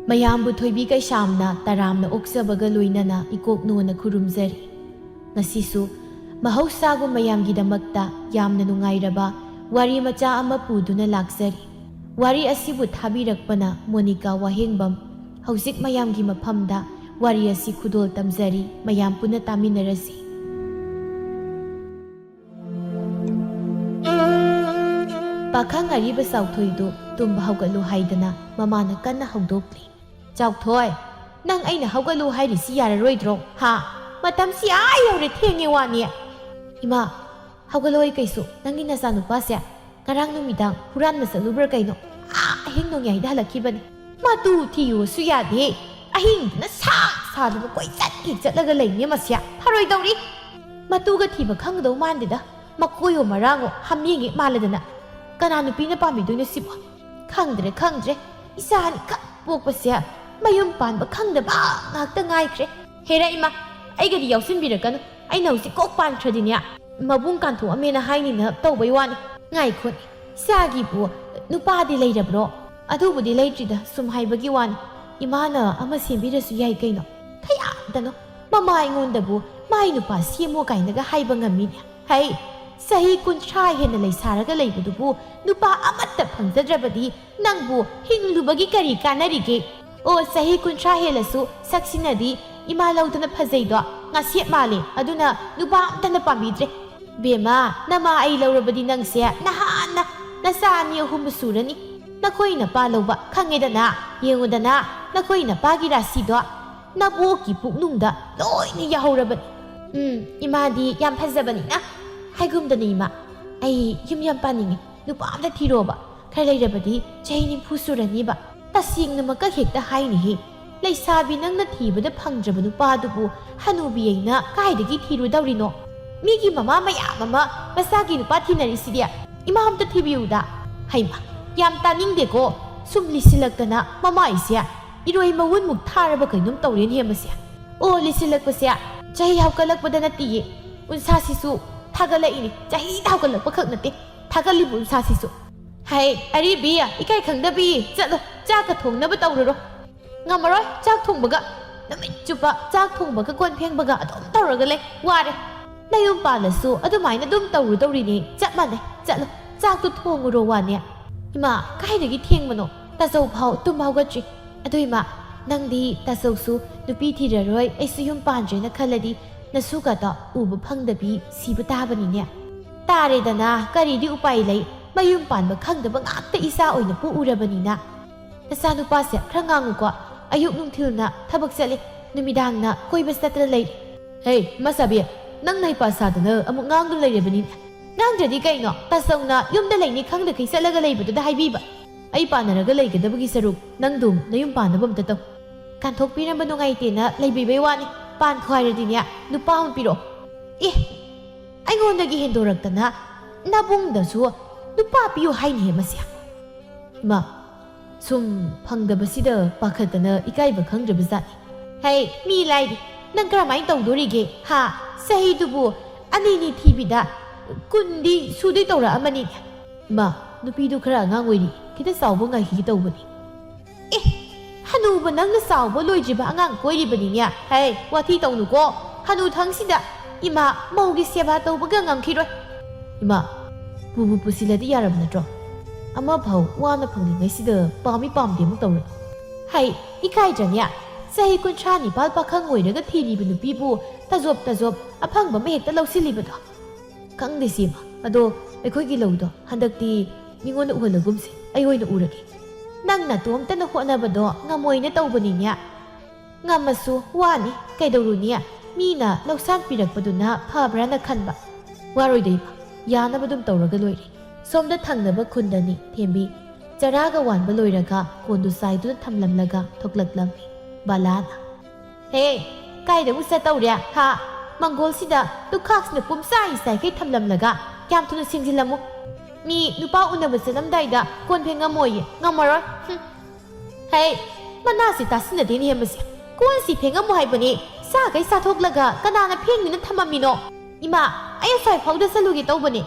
ꯃꯌꯥꯝꯕꯨ ꯊꯣꯏꯕꯤ ꯀꯩꯁꯥꯝꯅ ꯇꯔꯥꯝꯅ ꯑꯣꯛꯆꯕꯒ ꯂꯣꯏꯅꯅ ꯏꯀꯣꯛꯅꯣꯅ ꯈꯨꯔꯨꯝꯖꯔꯤ꯫ ꯉꯁꯤꯁꯨ ꯃꯍꯧꯁꯥꯒꯨꯝ ꯃꯌꯥꯝꯒꯤꯗꯃꯛꯇ ꯌꯥꯝꯅ ꯅꯨꯡꯉꯥꯏꯔꯕ ꯋꯥꯔꯤ ꯃꯆꯥ ꯑꯃ ꯄꯨꯗꯨꯅ ꯂꯥꯛꯆꯔꯤ꯫ ꯋꯥꯔꯤ ꯑꯁꯤꯕꯨ ꯊꯥꯕꯤꯔꯛꯄꯅ ꯃꯣꯅꯤꯀꯥ ꯋꯥꯍꯦꯡꯕꯝ꯫ ꯍꯧꯖꯤꯛ ꯃꯌꯥꯝꯒꯤ ꯃꯐꯝꯗ ꯋꯥꯔꯤ ꯑꯁꯤ ꯈꯨꯗꯣꯜ ꯇꯝꯖꯔꯤ, ꯃꯌꯥꯝ ꯄꯨꯟꯅ ꯇꯥꯃꯤꯟꯅꯔꯁꯤ꯫ ꯄꯥꯈꯪ ꯑꯔꯤꯕ ꯆꯥꯎꯊꯣꯏꯗꯨ ꯇꯨꯝꯕ ꯍꯧꯒꯠꯂꯨ ꯍꯥꯏꯗꯅ ꯃꯃꯥꯅ ꯀꯟꯅ ꯍꯧꯗꯣꯛꯂꯤ꯫ ꯆꯥꯎꯊꯣꯏ, ꯅꯪ ꯑꯩꯅ ꯍꯧꯒꯠꯂꯨ ꯍꯥꯏꯔꯤꯁꯤ ꯌꯥꯔꯔꯣꯏꯗ꯭ꯔꯣ? ꯍꯥ, ꯃꯇꯝꯁꯤ ꯌꯧꯔꯦ, ꯊꯦꯡꯉꯦ ꯋꯥꯅꯤ꯫ ꯏꯃꯥ, ꯍꯧꯒꯠꯂꯣꯏ ꯀꯩꯁꯨ, ꯅꯪꯒꯤ ꯅꯆꯥꯅꯨꯄꯥꯁꯦ ꯉꯔꯥꯡ ꯅꯨꯃꯤꯗꯥꯡ ꯍꯨꯔꯥꯟꯕ ꯆꯠꯂꯨꯕ꯭ꯔꯥ ꯀꯩꯅꯣ? ꯑꯍꯤꯡ ꯅꯣꯡꯌꯥꯏꯗ ꯍꯜꯂꯛꯈꯤꯕꯅꯤ꯫ ꯃꯇꯨ ꯊꯤꯌꯨꯁꯨ ꯌꯥꯗꯦ, ꯑꯍꯤꯡꯗꯨꯅ ꯁꯥꯗꯨꯅ ꯀꯣꯏꯆꯠ ꯆꯠꯂꯒ ꯂꯩꯅꯦ ꯃꯁꯤ, ꯐꯔꯣꯏꯗꯧꯔꯤ꯫ ꯃꯇꯨꯒ ꯊꯤꯕ ꯈꯪꯒꯗꯧ ꯃꯥꯟꯗꯦꯗ, ꯃꯀꯣꯏꯌꯣ ꯃꯔꯥꯡꯉꯣ ꯍꯥꯝꯌꯦꯡꯉꯦ ꯃꯥꯜꯂꯗꯅ꯫ ꯀꯅꯥ ꯅꯨꯄꯤꯅ ꯄꯥꯝꯕꯤꯗꯣꯏꯅꯣ ꯁꯤꯕꯣ? ꯈꯪꯗ꯭ꯔꯦ, ꯏꯆꯥꯅꯤ ꯈꯛ ꯄꯣꯛꯄꯁꯦ ꯃꯌꯨꯝ ꯄꯥꯟꯕ ꯈꯪꯗꯕ ꯉꯥꯛꯇ ꯉꯥꯏꯈ꯭ꯔꯦ꯫ ꯍꯦꯔꯥ ꯏꯃꯥ, ꯑꯩꯒꯗꯤ ꯌꯥꯎꯁꯤꯟꯕꯤꯔꯛꯀꯅꯨ, ꯑꯩꯅ ꯍꯧꯖꯤꯛ ꯀꯣꯛ ꯄꯥꯟꯈ꯭ꯔꯗꯤꯅꯦ ꯃꯕꯨꯡ ꯀꯥꯟꯊꯣꯛꯑꯝꯃꯦꯅ ꯍꯥꯏꯅꯤꯅ ꯇꯧꯕꯩ ꯋꯥꯅꯤ꯫ ꯉꯥꯏꯈꯣꯅꯦ, ꯏꯆꯥꯒꯤꯕꯨ ꯅꯨꯄꯥꯗꯤ ꯂꯩꯔꯕ꯭ꯔꯣ? ꯑꯗꯨꯕꯨꯗꯤ ꯂꯩꯇ꯭ꯔꯤꯗ, ꯁꯨꯝ ꯍꯥꯏꯕꯒꯤ ꯋꯥꯅꯤ꯫ ꯏꯃꯥꯅ ꯑꯃ ꯁꯦꯝꯕꯤꯔꯁꯨ ꯌꯥꯏ ꯀꯩꯅꯣ? ꯀꯌꯥꯗꯅꯣ ꯃꯃꯥ ꯑꯩꯉꯣꯟꯗꯕꯨ ꯃꯥꯏ ꯅꯨꯄꯥ ꯁꯦꯝꯃꯣ ꯀꯥꯏꯅꯒ ꯍꯥꯏꯕ ꯉꯝꯃꯤꯅꯦ? ꯍꯩ, ꯆꯍꯤ 30 ꯍꯦꯟꯅ ꯂꯩꯁꯥꯔꯒ ꯂꯩꯕꯗꯨꯕꯨ ꯅꯨꯄꯥ ꯑꯃꯠꯇ ꯐꯪꯖꯗ꯭ꯔꯕꯗꯤ ꯅꯪꯕꯨ ꯍꯤꯡꯂꯨꯕꯒꯤ ꯀꯔꯤ ꯀꯥꯟꯅꯔꯤꯒꯦ? ꯑꯣ, ꯆꯍꯤ 30 ꯍꯦꯜꯂꯁꯨ ꯁꯛꯁꯤꯅꯗꯤ ꯏꯃꯥ ꯂꯧꯗꯅ ꯐꯖꯩꯗꯣ, ꯉꯥꯁꯦꯞ ꯃꯥꯜꯂꯦ, ꯑꯗꯨꯅ ꯅꯨꯄꯥ ꯑꯝꯇꯅ ꯄꯥꯝꯕꯤꯗ꯭ꯔꯦ꯫ ꯕꯦꯝꯃ, ꯅꯃꯥ ꯑꯩ ꯂꯧꯔꯕꯗꯤ ꯅꯪꯁꯦ ꯅꯍꯥꯟꯅ ꯅꯆꯥ 2, 3 ꯁꯨꯔꯅꯤ꯫ ꯅꯈꯣꯏ ꯅꯄꯥ ꯂꯧꯕ ꯈꯪꯉꯦꯗꯅ, ꯌꯦꯡꯉꯨꯗꯅ ꯅꯈꯣꯏ ꯅꯄꯥꯒꯤ ꯔꯥꯁꯤꯗꯣ ꯅꯕꯣꯛꯀꯤ ꯄꯨꯛꯅꯨꯡꯗ ꯂꯣꯏꯅ ꯌꯥꯍꯧꯔꯕꯅꯤ꯫ ꯏꯃꯥꯗꯤ ꯌꯥꯝ ꯐꯖꯕꯅꯤꯅ ꯍꯥꯏꯒꯨꯝꯗꯅ ꯏꯃꯥ, ꯑꯩ ꯌꯨꯝ ꯌꯥꯝ ꯄꯥꯅꯤꯡꯉꯤ, ꯅꯨꯄꯥ ꯑꯝꯇ ꯊꯤꯔꯣꯕ, खर लेरबदी चही 40 सुरनीबा तसिंगनमक हेक्ता हाइनिहि लेसाबी नंगना थीबदा फंगद्रब नुपादुबु हनुबी अइना काइदगी थीरुदौरिनो मीगी ममा मयाम अमा मसागी नुपा थीनरिसिदिया इमा अमता थीबियुदा हाइमा याम तानिंगदेको सुम लिसिलक्तना ममा इसिया इरोई मवुन मुक थारबा कैनुम तौरेन हेमसिया ओ लिसिलक्पसिया चही हावकलक्पदा नतिये उनसासिसु थागलइनि चही हावकलक्प खक नते थागलिबु उनसासिसु हाय अरे बिया इकाई खंगदबी चलो चाक थोंगनब तौररो ngamaroy chak thongbaga namit chupa chak thongbaga kon phengbaga adom tawraga le ware nayum palasu adumaina dum tawru tawrini chap mane chalo chak tu thonguro wane ima kaidagi thengmano tasau phau tum haugatri adu ima nangdi tasau su nupi thiraroi aisu yum panjre na khaladi nasuga da ubu phangdabi sibu tabani ne tare dana kari di upai lai mayum panba khangdaba ngakta isa oina pu urabani na nasanu pase khrangangu ko ayuk nungthilna thabak chale numidangna koiba satra lei hey masabi nang nai pasadana amuk ngang du leirebani nang jadi kaino tasawna yumda leini khangda kai salaga leibudu da haibiba ai panaraga leigadabagi saruk nang dum nayum panabam tato kanthok piramba nungai na leibibai wani pan khwairadinya nupa hon piro aingondagi hendorактana nabungdasu nupa piyo haini masia ma sum phangdabasida pakhatana ikaiba khangdrabazani hey mi lai nang karamai tawdorige ha sahi dubu anini thibida kundi sudi tawra amani ma nupi du khara angangoiri kita sawbo ngai hi tawbani hanuba nangna sawbo loijiba angang koiribani nya hey wathi tawnuko hanu thangsida ima maugi seba tawbaga ngamkhiroi ima bubu pusiladi yarab natro ama phau wana phanglingai sida pami pamde mu tawra hai ikai janya sahi kunchani bal pakhang oiraga thiribu nupibu tajop aphangba me hekta lawsilibado kangde sima ado ekhoi gi lawdo handakti mingona uhalagumse ai hoina urage nangna tomtana honabado ngamoina tawbani nya ngamasu wani kaidawrunia mina lawsan pirakpaduna phabrana khanba waroidei यानबदुम तौरगा लोइरे सोमदा थंगनबा खुंदनी थेंबी चरागा वानबा लोइरगा कोंदु साइदु थमलमलगा थोकलकलम बालाना हे काइदा मुसा तौरिया हा मंगोलसिदा तुखाक्सना पुमसाई साइकै थमलमलगा क्याम थुना सिंजिलमु मी नुपा उनबा सलमदाइदा कोनफेंगा मोये ngamaroy हे मनासि तासिनदेनि हेमसि कोनसि फेंगा मो हाइबनी साgai साथोकलगा कनाना फेंगिना थममिनो इमा आई साइ फाउदा सलुगे तौबनी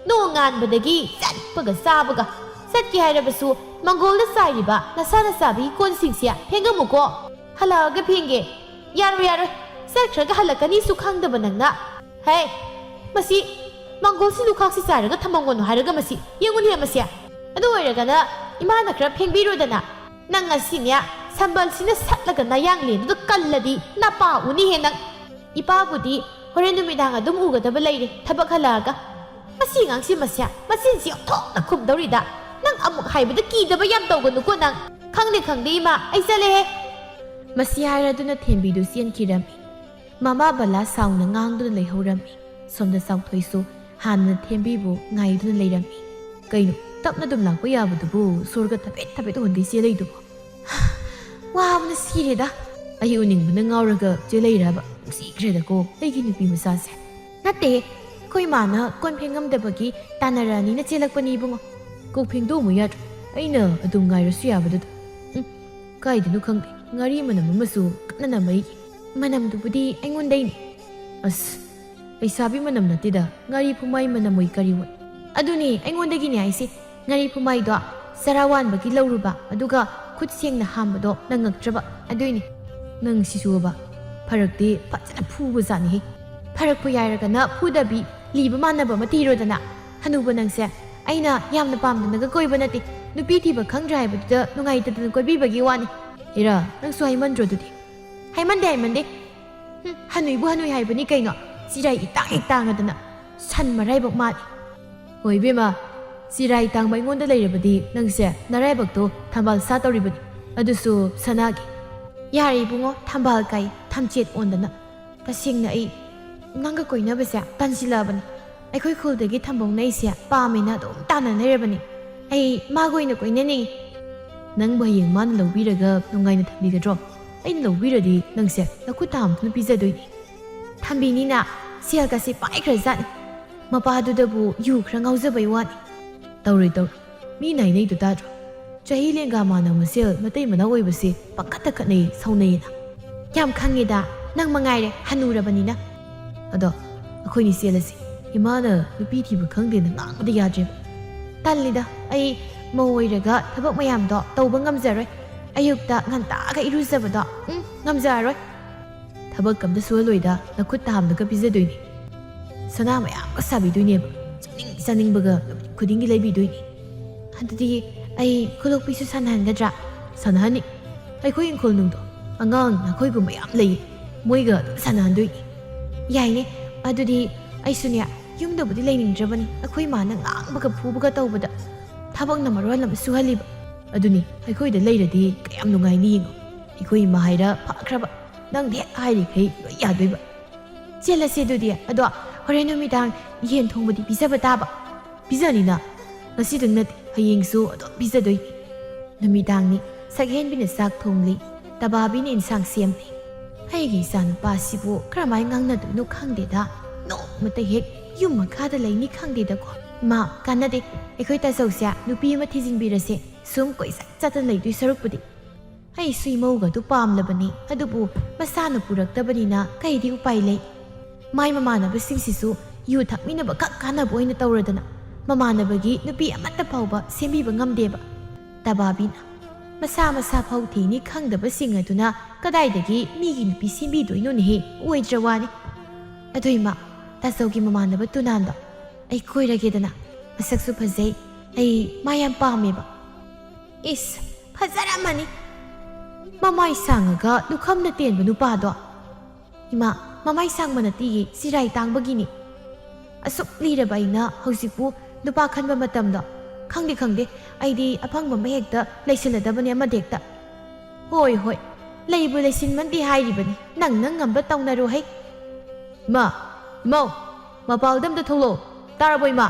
no nganbadagi chatpaga sabaga ꯆꯠꯀꯦ ꯍꯥꯏꯔꯕꯁꯨ ꯃꯪꯒꯣꯜꯗ ꯆꯥꯏꯔꯤꯕ ꯅꯁꯥꯅ ꯆꯥꯕꯒꯤ ꯀꯣꯟꯁꯤꯡꯁꯦ ꯐꯦꯡꯉꯝꯃꯨꯀꯣ ꯍꯜꯂꯛꯑꯒ ꯐꯦꯡꯒꯦ ꯌꯥꯔꯣꯏ ꯆꯠꯈ꯭ꯔꯒ ꯍꯜꯂꯛꯀꯅꯤꯁꯨ ꯈꯪꯗꯕ ꯅꯪꯅ ꯍꯦ ꯃꯁꯤ ꯃꯪꯒꯣꯜꯁꯤ ꯂꯨꯈꯥꯛꯁꯤ ꯆꯥꯏꯔꯒ ꯊꯝꯃꯝꯒꯅꯨ ꯍꯥꯏꯔꯒ ꯃꯁꯤ ꯌꯦꯡꯉꯨꯅꯦ ꯃꯁꯤ ꯑꯗꯨ ꯑꯣꯏꯔꯒꯅ ꯏꯃꯥꯅ ꯈꯔ ꯐꯦꯡꯕꯤꯔꯣꯗꯅ ꯅꯪ ꯉꯁꯤꯅꯦ ꯁꯝꯕꯜꯁꯤꯅ ꯁꯠꯂꯒ ꯅꯌꯥꯡꯂꯦꯟꯗꯨꯗ ꯀꯜꯂꯗꯤ ꯅꯄꯥ ꯎꯅꯤꯍꯦ ꯅꯪ ꯏꯄꯥꯕꯨꯗꯤ ꯍꯣꯔꯦꯟ ꯅꯨꯃꯤꯗꯥꯡ ꯑꯗꯨꯝ ꯎꯒꯗꯕ ꯂꯩꯔꯦ ꯊꯕꯛ ꯍꯜꯂꯛꯑꯒ ꯃꯁꯤ ꯑꯉꯥꯡꯁꯤ ꯃꯆꯤꯟꯁꯤ ꯑꯣꯟꯊꯣꯛꯅ ꯈꯨꯝꯗꯧꯔꯤꯗ ꯅꯪ ꯑꯃꯨꯛ ꯍꯥꯏꯕꯗ ꯀꯤꯗꯕ ꯌꯥꯝ ꯇꯧꯒꯅꯨꯀꯣ ꯅꯪ ꯈꯪꯗꯦ ꯏꯃꯥ ꯑꯩ ꯆꯠꯂꯦꯍꯦ ꯃꯁꯤ ꯍꯥꯏꯔꯗꯨꯅ ꯊꯦꯝꯕꯤꯗꯨ ꯆꯦꯟꯈꯤꯔꯝꯃꯤ ꯃꯃꯥ ꯕꯂꯥ ꯁꯥꯎꯅ ꯉꯥꯡꯗꯨꯅ ꯂꯩꯍꯧꯔꯝꯃꯤ ꯁꯣꯝꯗ ꯆꯥꯎꯊꯣꯏꯁꯨ ꯍꯥꯟꯅ ꯊꯦꯝꯕꯤꯕꯨ ꯉꯥꯏꯗꯨꯅ ꯂꯩꯔꯝꯃꯤ ꯀꯩꯅꯣ ꯇꯞꯅ ꯑꯗꯨꯝ ꯂꯥꯛꯄ ꯌꯥꯕꯗꯨꯕꯨ ꯁꯣꯔꯒ ꯊꯕꯦꯠ ꯍꯣꯟꯒꯩ ꯆꯦꯜꯂꯩꯗꯨꯕꯨ ꯋꯥꯕꯅ ꯁꯤꯔꯦꯗ ꯑꯩ ꯎꯅꯤꯡꯕꯅ ꯉꯥꯎꯔꯒ ꯆꯦꯜꯂꯩꯔꯕ ꯅꯨꯡꯁꯤꯈ꯭ꯔꯦꯗꯀꯣ ꯑꯩꯒꯤ ꯅꯨꯄꯤ ꯃꯆꯥꯁꯦ ꯅꯠꯇꯦ ꯑꯩꯈꯣꯏ ꯃꯥꯅ ꯀꯣꯟ ꯐꯦꯡꯉꯝꯗꯕꯒꯤ ꯇꯥꯟꯅꯔꯛꯑꯅꯤꯅ ꯆꯦꯜꯂꯛꯄꯅꯤ ꯏꯕꯨꯡꯉꯣ ꯀꯣꯛ ꯐꯦꯡꯗꯣꯛꯑꯝꯃꯨ ꯌꯥꯗ꯭ꯔꯣ ꯑꯩꯅ ꯑꯗꯨꯝ ꯉꯥꯏꯔꯁꯨ ꯌꯥꯕꯗꯨꯗ ꯀꯥꯏꯗꯅꯣ ꯈꯪꯗꯦ ꯉꯥꯔꯤ ꯃꯅꯝ ꯑꯃꯁꯨ ꯀꯟꯅ ꯅꯝꯃꯛꯏ ꯃꯅꯝꯗꯨꯕꯨꯗꯤ ꯑꯩꯉꯣꯟꯗꯩꯅꯤ ꯑꯁ ꯂꯩꯁꯥꯕꯤ ꯃꯅꯝ ꯅꯠꯇꯦꯗ ꯉꯥꯔꯤ ꯐꯨꯃꯥꯏ ꯃꯅꯝ ꯑꯣꯏ ꯀꯔꯤ ꯑꯣꯏ ꯑꯗꯨꯅꯤ ꯑꯩꯉꯣꯟꯗꯒꯤꯅꯦ ꯍꯥꯏꯁꯦ ꯉꯥꯔꯤ ꯐꯨꯃꯥꯏꯗꯣ ꯆꯔꯥ ꯋꯥꯟꯕꯒꯤ ꯂꯧꯔꯨꯕ ꯑꯗꯨꯒ ꯈꯨꯠ ꯁꯦꯡꯅ ꯍꯥꯝꯕꯗꯣ ꯅꯪꯉꯛꯇ꯭ꯔꯕ ꯑꯗꯨꯏꯅꯤ ꯅꯪ ꯁꯤꯁꯨꯕ ꯐꯔꯛꯇꯤ ꯐꯖꯅ ꯐꯨꯕ ꯖꯥꯠꯅꯤꯍꯦ ꯐꯔꯛꯄꯨ ꯌꯥꯏꯔꯒꯅ ꯐꯨꯗꯕꯤ ꯂꯤꯕ ꯃꯥꯟꯅꯕ ꯑꯃ ꯊꯤꯔꯣꯗꯅ ꯍꯅꯨꯕ ꯅꯪꯁꯦ ꯑꯩꯅ ꯌꯥꯝꯅ ꯄꯥꯝꯗꯅꯒ ꯀꯣꯏꯕ ꯅꯠꯇꯦ ꯅꯨꯄꯤ ꯊꯤꯕ ꯈꯪꯗ꯭ꯔꯦ ꯍꯥꯏꯕꯗꯨꯗ ꯅꯨꯡꯉꯥꯏꯇꯗꯅ ꯀꯣꯏꯕꯤꯕꯒꯤ ꯋꯥꯅꯤ ꯏꯔꯥ ꯅꯪꯁꯨ ꯍꯥꯏꯃꯟꯗ꯭ꯔꯣ ꯑꯗꯨꯗꯤ ꯍꯥꯏꯃꯟꯗꯦ ꯍꯅꯨꯏꯕꯨ ꯍꯅꯨꯏ ꯍꯥꯏꯕꯅꯤ ꯀꯩꯅꯣ ꯆꯤꯔꯥꯏ ꯍꯦꯛ ꯇꯥꯡꯉꯗꯅ ꯁꯟ ꯃꯔꯥꯏꯕꯛ ꯃꯥꯜꯂꯤ ꯍꯣꯏ ꯏꯕꯦꯝꯃ ꯆꯤꯔꯥꯏ ꯇꯥꯡꯕ ꯑꯩꯉꯣꯟꯗ ꯂꯩꯔꯕꯗꯤ ꯅꯪꯁꯦ ꯅꯔꯥꯏꯕꯛꯇꯣ ꯊꯝꯕꯥꯜ ꯁꯥ ꯇꯧꯔꯤꯕꯅꯤ ꯑꯗꯨꯁꯨ ꯁꯅꯥꯒꯤ ꯌꯥꯔꯦ ꯏꯕꯨꯡꯉꯣ ꯊꯝꯕꯥꯜ ꯀꯥꯏ ꯊꯝꯆꯦꯠ ꯑꯣꯟꯗꯅ ꯇꯁꯦꯡꯅ ꯑꯩ ꯅꯪꯒ ꯀꯣꯏꯅꯕꯁꯦ ꯇꯟꯁꯤꯜꯂꯛꯑꯕꯅꯤ ꯑꯩꯈꯣꯏ ꯈꯨꯜꯗꯒꯤ ꯊꯝꯕꯧꯅꯩꯁꯦ ꯄꯥꯝꯃꯦꯅ ꯑꯗꯨꯝ ꯇꯥꯟꯅ ꯂꯩꯔꯕꯅꯤ ꯑꯩ ꯃꯥꯒ ꯑꯣꯏꯅ ꯀꯣꯏꯅꯅꯤꯡꯉꯤ ꯅꯪꯕꯨ ꯍꯌꯦꯡ ꯃꯥꯅ ꯂꯧꯕꯤꯔꯒ ꯅꯨꯡꯉꯥꯏꯅ ꯊꯝꯕꯤꯒꯗ꯭ꯔꯣ ꯑꯩꯅ ꯂꯧꯕꯤꯔꯗꯤ ꯅꯪꯁꯦ ꯅꯈꯨꯠ ꯊꯥꯝꯗꯨꯅ ꯄꯤꯖꯗꯣꯏꯅꯤ ꯊꯝꯕꯤꯅꯤꯅ ꯁꯦꯜꯒꯁꯦ ꯄꯥꯏꯈ꯭ꯔꯖꯥꯠꯅꯤ ꯃꯄꯥꯗꯨꯗꯕꯨ ꯌꯨ ꯈꯔ ꯉꯥꯎꯖꯕꯩ ꯋꯥꯅꯤ ꯇꯧꯔꯣꯏ ꯃꯤꯅ ꯍꯥꯏꯅꯩꯗꯨ ꯇꯥꯗ꯭ꯔꯣ ꯆꯍꯤ ꯂꯦꯡꯒꯥ ꯃꯥꯟꯅꯕ ꯃꯁꯦꯜ ꯃꯇꯩ ꯃꯅꯥꯎ ꯑꯣꯏꯕꯁꯦ ꯄꯪꯈꯠꯇ ꯈꯠꯅꯩ ꯁꯥꯎꯅꯩꯌꯦꯅ ꯌꯥꯝ ꯈꯪꯉꯦꯗ ꯅꯪ ꯃꯉꯥꯏꯔꯦ ꯍꯟꯅꯨꯔꯕꯅꯤꯅ ꯑꯗꯣ ꯑꯩꯈꯣꯏꯅꯤ ꯆꯦꯜꯂꯁꯤ ꯏꯃꯥꯅ ꯅꯨꯄꯤ ꯊꯤꯕ ꯈꯪꯗꯦꯅ ꯉꯥꯡꯕꯗ ꯌꯥꯗ꯭ꯔꯦꯕ ꯇꯜꯂꯤꯗ ꯑꯩ ꯃꯧ ꯑꯣꯏꯔꯒ ꯊꯕꯛ ꯃꯌꯥꯝꯗꯣ ꯇꯧꯕ ꯉꯝꯖꯔꯣꯏ ꯑꯌꯨꯛꯇ ꯉꯟꯇꯥꯒ ꯏꯔꯨꯖꯕꯗꯣ ꯉꯝꯖꯔꯔꯣꯏ ꯊꯕꯛ ꯑꯝꯇ ꯁꯨꯍꯜꯂꯣꯏꯗ ꯅꯈꯨꯠ ꯇꯥꯝꯗꯒ ꯄꯤꯖꯗꯣꯏꯅꯤ ꯁꯅꯥ ꯃꯌꯥꯝꯒ ꯁꯥꯕꯤꯗꯣꯏꯅꯦꯕ ꯆꯥꯅꯤꯡꯕꯒ ꯈꯨꯗꯤꯡꯒꯤ ꯂꯩꯕꯤꯗꯣꯏꯅꯤ ꯑꯗꯨꯗꯤ ꯑꯩ ꯈꯨꯂꯣꯛꯄꯤꯁꯨ ꯁꯥꯟꯅꯍꯟꯒꯗ꯭ꯔꯥ ꯁꯥꯟꯅꯍꯟꯅꯤ ꯑꯩꯈꯣꯏ ꯏꯪꯈꯣꯜꯅꯨꯡꯗꯣ ꯑꯉꯥꯡ ꯅꯈꯣꯏꯒꯨꯝꯕ ꯌꯥꯝ ꯂꯩꯌꯦ ꯃꯣꯏꯒ ꯑꯗꯨꯝ ꯁꯥꯟꯅꯍꯟꯗꯣꯏꯅꯤ ꯌꯥꯏꯅꯦ ꯑꯗꯨꯗꯤ ꯑꯩꯁꯨꯅꯦ ꯌꯨꯝꯗꯕꯨꯗꯤ ꯂꯩꯅꯤꯡꯗ꯭ꯔꯕꯅꯤ ꯑꯩꯈꯣꯏ ꯃꯥꯅ ꯉꯥꯡꯕꯒ ꯐꯨꯕꯒ ꯇꯧꯕꯗ ꯊꯕꯛꯅ ꯃꯔꯣꯜ ꯑꯃ ꯁꯨꯍꯜꯂꯤꯕ ꯑꯗꯨꯅꯤ ꯑꯩꯈꯣꯏꯗ ꯂꯩꯔꯗꯤ ꯀꯌꯥꯝ ꯅꯨꯡꯉꯥꯏꯅꯤ ꯌꯦꯡꯉꯣ ꯑꯩꯈꯣꯏ ꯏꯃꯥ ꯍꯥꯏꯔ ꯐꯈ꯭ꯔꯕ ꯅꯪꯗꯤ ꯍꯦꯛ ꯍꯥꯏꯔꯤꯈꯩ ꯂꯣꯏ ꯌꯥꯗꯣꯏꯕ ꯆꯦꯜꯂꯁꯤ ꯑꯗꯨꯗꯤ ꯑꯗꯣ ꯍꯣꯔꯦꯟ ꯅꯨꯃꯤꯗꯥꯡ ꯌꯦꯟ ꯊꯣꯡꯕꯗꯤ ꯄꯤꯖꯕ ꯇꯥꯕ ꯄꯤꯖꯅꯤꯅ ꯉꯁꯤꯗꯪ ꯅꯠꯇꯦ ꯍꯌꯦꯡꯁꯨ ꯑꯗꯨꯝ ꯄꯤꯖꯗꯣꯏꯅꯤ ꯅꯨꯃꯤꯗꯥꯡꯅꯤ ꯁꯛꯍꯦꯟꯕꯤꯅ ꯆꯥꯛ ꯊꯣꯡꯂꯤ ꯇꯕꯥꯕꯤꯅ ꯏꯟꯁꯥꯡ ꯁꯦꯝꯂꯤ ꯑꯩꯒꯤ ꯏꯆꯥꯅꯨꯄꯥꯁꯤꯕꯨ ꯀꯔꯝꯍꯥꯏꯅ ꯉꯥꯡꯅꯗꯣꯏꯅꯣ ꯈꯪꯗꯦꯗ ꯅꯣꯡꯃꯇ ꯍꯦꯛ ꯌꯨꯝ ꯃꯈꯥꯗ ꯂꯩꯅꯤ ꯈꯪꯗꯦꯗꯀꯣ ꯃꯥ ꯀꯥꯟꯅꯗꯦ ꯑꯩꯈꯣꯏ ꯇꯥꯆꯧꯁꯦ ꯅꯨꯄꯤ ꯑꯃ ꯊꯤꯖꯤꯟꯕꯤꯔꯁꯦ ꯁꯨꯝ ꯀꯣꯏꯆꯠ ꯆꯠꯇꯅ ꯂꯩꯗꯣꯏ ꯁꯔꯨꯛꯄꯨꯗꯤ ꯑꯩꯁꯨ ꯏꯃꯧꯒꯗꯨ ꯄꯥꯝꯂꯕꯅꯤ ꯑꯗꯨꯕꯨ ꯃꯁꯥꯅ ꯄꯨꯔꯛꯇꯕꯅꯤꯅ ꯀꯩꯗꯤ ꯎꯄꯥꯏ ꯂꯩ ꯃꯥꯏ ꯃꯃꯥꯟꯅꯕꯁꯤꯡꯁꯤꯁꯨ ꯌꯨ ꯊꯛꯃꯤꯟꯅꯕ ꯈꯛ ꯀꯥꯟꯅꯕ ꯑꯣꯏꯅ ꯇꯧꯔꯗꯅ ꯃꯃꯥꯟꯅꯕꯒꯤ ꯅꯨꯄꯤ ꯑꯃꯠꯇ ꯐꯥꯎꯕ ꯁꯦꯝꯕꯤꯕ ꯉꯝꯗꯦꯕ ꯇꯕꯥꯕꯤꯅ ꯃꯁꯥ ꯐꯥꯎ ꯊꯤꯅꯤ ꯈꯪꯗꯕꯁꯤꯡ ꯑꯗꯨꯅ ꯀꯗꯥꯏꯗꯒꯤ ꯃꯤꯒꯤ ꯅꯨꯄꯤ ꯁꯦꯝꯕꯤꯗꯣꯏꯅꯣꯅꯦꯍꯦ ꯑꯣꯏꯗ꯭ꯔ ꯋꯥꯅꯤ ꯑꯗꯨ ꯏꯃꯥ ꯇꯥꯆꯧꯒꯤ ꯃꯃꯥꯟꯅꯕ ꯇꯨꯅꯥꯟꯗꯣ ꯑꯩ ꯀꯣꯏꯔꯒꯦꯗꯅ ꯃꯁꯛꯁꯨ ꯐꯖꯩ ꯑꯩ ꯃꯥ ꯌꯥꯝ ꯄꯥꯝꯃꯦꯕ ꯏꯁ ꯐꯖꯔꯝꯃꯅꯤ ꯃꯃꯥꯏ ꯁꯥꯡꯉꯒ ꯂꯨꯈꯝꯅ ꯇꯦꯟꯕ ꯅꯨꯄꯥꯗꯣ ꯏꯃꯥ ꯃꯃꯥꯏ ꯁꯥꯡꯕ ꯅꯠꯇꯤꯌꯦ ꯆꯤꯔꯥꯏ ꯇꯥꯡꯕꯒꯤꯅꯤ ꯑꯁꯨꯛ ꯂꯤꯔꯕ ꯑꯩꯅ ꯍꯧꯖꯤꯛꯄꯨ ꯅꯨꯄꯥ ꯈꯟꯕ ꯃꯇꯝꯗꯣ ꯈꯪꯗꯦ ꯑꯩꯗꯤ ꯑꯐꯪꯕ ꯑꯃ ꯍꯦꯛꯇ ꯂꯩꯁꯤꯜꯂꯗꯕꯅꯤ ꯑꯃꯗ ꯍꯦꯛꯇ ꯍꯣꯏ ꯂꯩꯕꯨ ꯂꯩꯁꯤꯟꯃꯟꯗꯦ ꯍꯥꯏꯔꯤꯕꯅꯤ ꯅꯪ ꯉꯝꯕ ꯇꯧꯅꯔꯣ ꯍꯩ ꯏꯃꯥꯎ ꯃꯄꯥꯜꯗ ꯑꯝꯇ ꯊꯣꯛꯂꯛꯑꯣ ꯇꯥꯔꯕꯣ ꯏꯃꯥ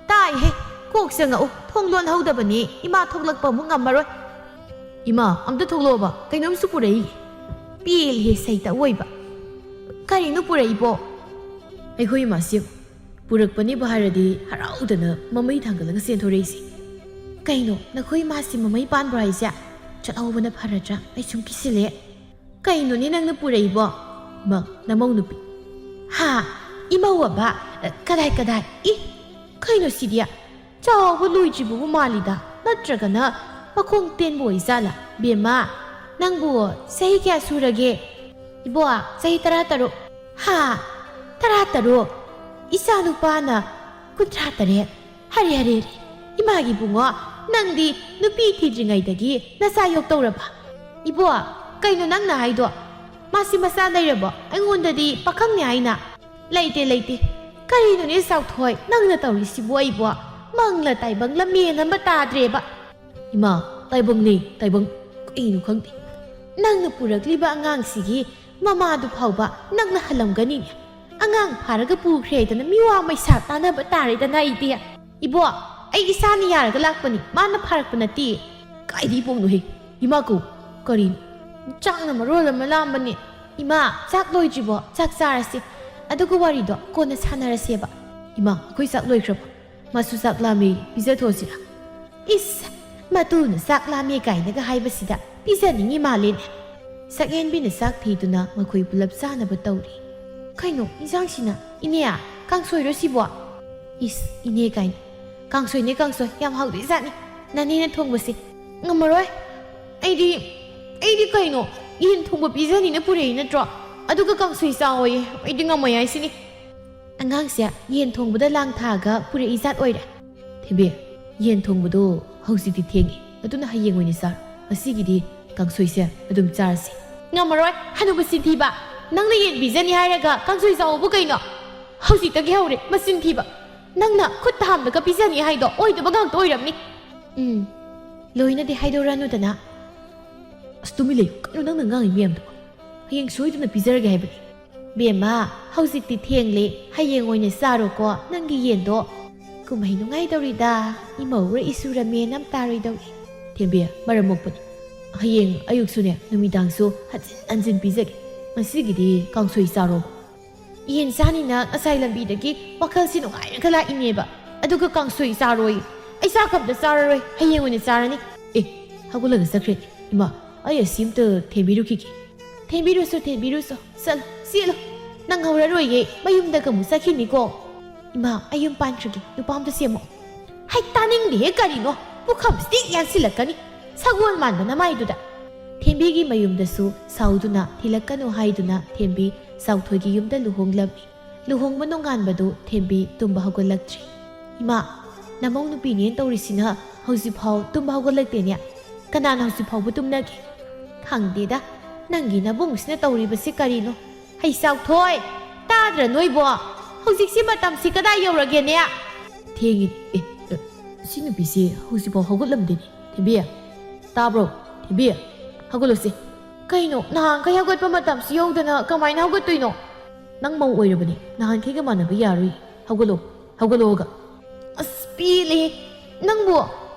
ꯇꯥꯏꯍꯦ ꯀꯣꯛ ꯆꯪꯉꯛꯎ ꯊꯣꯡ ꯂꯣꯟꯍꯧꯗꯕꯅꯤ ꯏꯃꯥ ꯊꯣꯛꯂꯛꯄ ꯑꯃꯨꯛ ꯉꯝꯃꯔꯣꯏ ꯏꯃꯥ ꯑꯝꯇ ꯊꯣꯛꯂꯛꯑꯣꯕ ꯀꯩꯅꯣꯝꯁꯨ ꯄꯨꯔꯛꯏ ꯄꯦꯜꯍꯦ ꯁꯩꯇ ꯑꯣꯏꯕ ꯀꯔꯤꯅꯣ ꯄꯨꯔꯛꯏꯕꯣ ꯑꯩꯈꯣꯏ ꯏꯃꯥꯁꯤ ꯄꯨꯔꯛꯄꯅꯦꯕ ꯍꯥꯏꯔꯗꯤ ꯍꯔꯥꯎꯗꯅ ꯃꯃꯩ ꯊꯥꯡꯒꯠꯂꯒ ꯆꯦꯟꯊꯣꯔꯛꯏꯁꯤ ꯀꯩꯅꯣ ꯅꯈꯣꯏ ꯏꯃꯥꯁꯤ ꯃꯃꯩ ꯄꯥꯟꯕ꯭ꯔꯣ ꯍꯥꯏꯁꯦ ꯆꯠꯍꯧꯕꯅ ꯐꯔꯗ꯭ꯔꯥ ꯑꯩ ꯁꯨꯝ ꯀꯤꯁꯤꯜꯂꯦ ꯀꯩꯅꯣꯅꯦ ꯅꯪꯅ ꯄꯨꯔꯛꯏꯕꯣ ꯅꯃꯧ ꯅꯨꯄꯤ ꯍꯥ ꯏꯃꯧꯑꯕ ꯀꯗꯥꯏ ꯏ ꯀꯩꯅꯣ ꯁꯤꯗꯤ ꯆꯥꯎꯕ ꯂꯣꯏꯗ꯭ꯔꯤꯕꯕꯨ ꯃꯥꯜꯂꯤꯗ ꯅꯠꯇ꯭ꯔꯒꯅ ꯃꯈꯣꯡ ꯇꯦꯟꯕ ꯑꯣꯏꯖꯥꯠꯂꯥ ꯕꯦꯝꯃ ꯅꯪꯕꯨ ꯆꯍꯤ ꯀꯌꯥ ꯁꯨꯔꯒꯦ ꯏꯕꯣ ꯆꯍꯤ 13 ꯍꯥ 13 ꯏꯆꯥ ꯅꯨꯄꯥꯅ 38 ꯍꯔꯦ ꯍꯔꯦ 이마기 붕어 낭디 누피 티징아이다기 나사 욕더라봐 이보아 까이노 낭나 하이도 마시 마사 내려봐 앵온다디 빠캉니 아이나 레이테 까이노니 사우토이 낭나 떠리시 보아 이보아 망라 따이방 라미엔 한바 따드레바 이마 따이방니 따이방 까이노 칸디 낭나 뿌락리바 앙앙시기 마마도 파우바 낭나 할람가니 앙앙 파라가 뿌크레이다나 미와 마이사 따나바 따레다나 이디야 이보아 ai isani yaraga lakpani mana pharakpana ti kaidi pongno he ima ko karin chakna marol ama lambani ima chak loijibo chak charasi adugo wari do kona sanarase ba ima koi sak loikraba masu sak lami pizza thosira is matuna sak lami kai naga haibasida pizza ningi malin saken bin sak thiduna makoi pulap sana ba tawri kaino injang sina ineya kangsoi ro sibo is ine kai Kangsoi yam hau di zani nani na thong basi ngamaroi aidi kaino yin thong ba pizza ni na purei na tro aduga kangsoi sa oi aidi ngamaya sini angang sia yin thong bada lang tha ga purei zat oi ra thebe yin thong bado hausi di thengi aduna hayeng oi ni sar asigi di kangsoi sia adum char si ngamaroi hanu basi thi ba nang na yin pizza ni hairaga kangsoi sa obu kaino hausi ta ge haure masin thi ba ꯅꯪꯅ ꯈꯨꯠꯇ ꯍꯥꯝꯂꯒ ꯄꯤꯖꯅꯤ ꯍꯥꯏꯗꯣ ꯑꯣꯏꯗꯕ ꯉꯥꯛꯇ ꯑꯣꯏꯔꯝꯅꯤ ꯂꯣꯏꯅꯗꯤ ꯍꯥꯏꯗꯣꯔꯛꯑꯅꯨꯗꯅ ꯑꯁ ꯇꯨꯃꯤꯟ ꯂꯩꯌꯨ ꯀꯩꯅꯣ ꯅꯪꯅ ꯉꯥꯡꯉꯤ ꯃꯌꯥꯝꯗꯣ ꯍꯌꯦꯡ ꯁꯣꯏꯗꯅ ꯄꯤꯖꯔꯒꯦ ꯍꯥꯏꯕꯅꯤ ꯕꯦꯝꯃ ꯍꯧꯖꯤꯛꯇꯤ ꯊꯦꯡꯂꯦ ꯍꯌꯦꯡ ꯑꯣꯏꯅ ꯆꯥꯔꯣꯀꯣ ꯅꯪꯒꯤ ꯌꯦꯟꯗꯣ ꯀꯨꯝꯍꯩ ꯅꯨꯡꯉꯥꯏꯗꯧꯔꯤꯗ ꯏꯃꯧꯔ ꯏꯁꯨꯔ ꯃꯦꯟ ꯑꯃ ꯇꯥꯔꯣꯏꯗꯧꯔꯤ ꯊꯦꯝꯕꯤ ꯃꯔꯝ ꯃꯣꯛꯄꯅꯤ ꯍꯌꯦꯡ ꯑꯌꯨꯛꯁꯨꯅꯦ ꯅꯨꯃꯤꯗꯥꯡꯁꯨ ꯍꯟꯖꯤꯟ ꯄꯤꯖꯒꯦ ꯉꯁꯤꯒꯤꯗꯤ ꯀꯥꯡꯁꯣꯏ ꯆꯥꯔꯣꯕ ꯌꯦꯟ ꯆꯥꯅꯤꯅ ꯉꯁꯥꯏ ꯂꯝꯕꯤꯗꯒꯤ ꯋꯥꯈꯜꯁꯤ ꯅꯨꯡꯉꯥꯏꯔꯒ ꯂꯥꯛꯏꯅꯦꯕ ꯑꯗꯨꯒ ꯀꯥꯡꯁꯣꯏ ꯆꯥꯔꯣꯏ ꯑꯩ ꯆꯥꯛꯀꯝꯇ ꯆꯥꯔꯔꯣꯏ ꯍꯌꯦꯡ ꯑꯣꯏꯅ ꯆꯥꯔꯅꯤ ꯍꯧꯒꯠꯂꯒ ꯆꯠꯈ꯭ꯔꯦꯅꯦ ꯏꯃꯥ ꯑꯩ ꯑꯁꯤꯝꯇ ꯊꯦꯝꯕꯤꯔꯨꯈꯤꯒꯦ ꯊꯦꯝꯕꯤꯔꯨꯁꯨ ꯆꯠꯂꯣ ꯆꯦꯜꯂꯣ ꯅꯪ ꯍꯧꯔꯔꯣꯏꯌꯦ ꯃꯌꯨꯝꯗꯒ ꯑꯃꯨꯛ ꯆꯠꯈꯤꯅꯤꯀꯣ ꯏꯃꯥ ꯑꯩ ꯌꯨꯝ ꯄꯥꯟꯈ꯭ꯔꯒꯦ ꯅꯨꯄꯥ ꯑꯝꯇ ꯁꯦꯝꯃꯣ ꯍꯩ ꯇꯥꯅꯤꯡꯗꯦꯍꯦ ꯀꯔꯤꯅꯣ ꯄꯨꯈꯝꯁꯤꯗꯤ ꯌꯥꯟꯁꯤꯜꯂꯛꯀꯅꯤ ꯁꯒꯣꯜ ꯃꯥꯟꯕꯅ ꯃꯥꯏꯗꯨꯗ ꯊꯦꯝꯕꯤꯒꯤ ꯃꯌꯨꯝꯗꯁꯨ ꯁꯥꯎꯗꯨꯅ ꯊꯤꯜꯂꯛꯀꯅꯨ ꯍꯥꯏꯗꯨꯅ ꯊꯦꯝꯕꯤ ꯆꯥꯎꯊꯣꯏꯒꯤ ꯌꯨꯝꯗ ꯂꯨꯍꯣꯡꯂꯝꯃꯤ ꯂꯨꯍꯣꯡꯕ ꯅꯣꯡꯉꯥꯟꯕꯗꯨ ꯊꯦꯝꯕꯤ ꯇꯨꯝꯕ ꯍꯧꯒꯠꯂꯛꯇ꯭ꯔꯤ ꯏꯃꯥ ꯅꯃꯧ ꯅꯨꯄꯤꯅꯦꯅ ꯇꯧꯔꯤꯁꯤꯅ ꯍꯧꯖꯤꯛꯐꯥꯎ ꯇꯨꯝꯕ ꯍꯧꯒꯠꯂꯛꯇꯦꯅꯦ ꯀꯅꯥꯅ ꯍꯧꯖꯤꯛ ꯐꯥꯎꯕ ꯇꯨꯝꯅꯒꯦ ꯈꯪꯗꯦꯗ ꯅꯪꯒꯤ ꯅꯕꯨꯡꯁꯤꯅ ꯇꯧꯔꯤꯕꯁꯤ ꯀꯔꯤꯅꯣ ꯍꯩ ꯆꯥꯎꯊꯣꯏ ꯇꯥꯗ꯭ꯔ ꯅꯣꯏꯕꯣ ꯍꯧꯖꯤꯛꯁꯤ ꯃꯇꯝꯁꯤ ꯀꯗꯥꯏ ꯌꯧꯔꯒꯦꯅꯦ ꯊꯦꯡꯉꯤ ꯁꯤ ꯅꯨꯄꯤꯁꯤ ꯍꯧꯖꯤꯛꯐꯥꯎ ꯍꯧꯒꯠꯂꯝꯗꯦꯅꯦ ꯊꯦꯝꯕꯤ ꯇꯥꯕ꯭ꯔꯣ ꯊꯦꯝꯕꯤ ꯍꯧꯒꯠꯂꯨꯁꯤ ꯀꯩꯅꯣ ꯅꯍꯥꯟꯈꯩ ꯍꯧꯒꯠꯄ ꯃꯇꯝꯁꯤ ꯌꯧꯗꯅ ꯀꯃꯥꯏꯅ ꯍꯧꯒꯠꯇꯣꯏꯅꯣ ꯅꯪ ꯃꯧ ꯑꯣꯏꯔꯕꯅꯤ ꯅꯍꯥꯟꯈꯩꯒ ꯃꯥꯟꯅꯕ ꯌꯥꯔꯣꯏ ꯍꯧꯒꯠꯂꯣꯒ ꯑꯁ ꯄꯦꯜꯂꯦ ꯅꯪꯕꯨ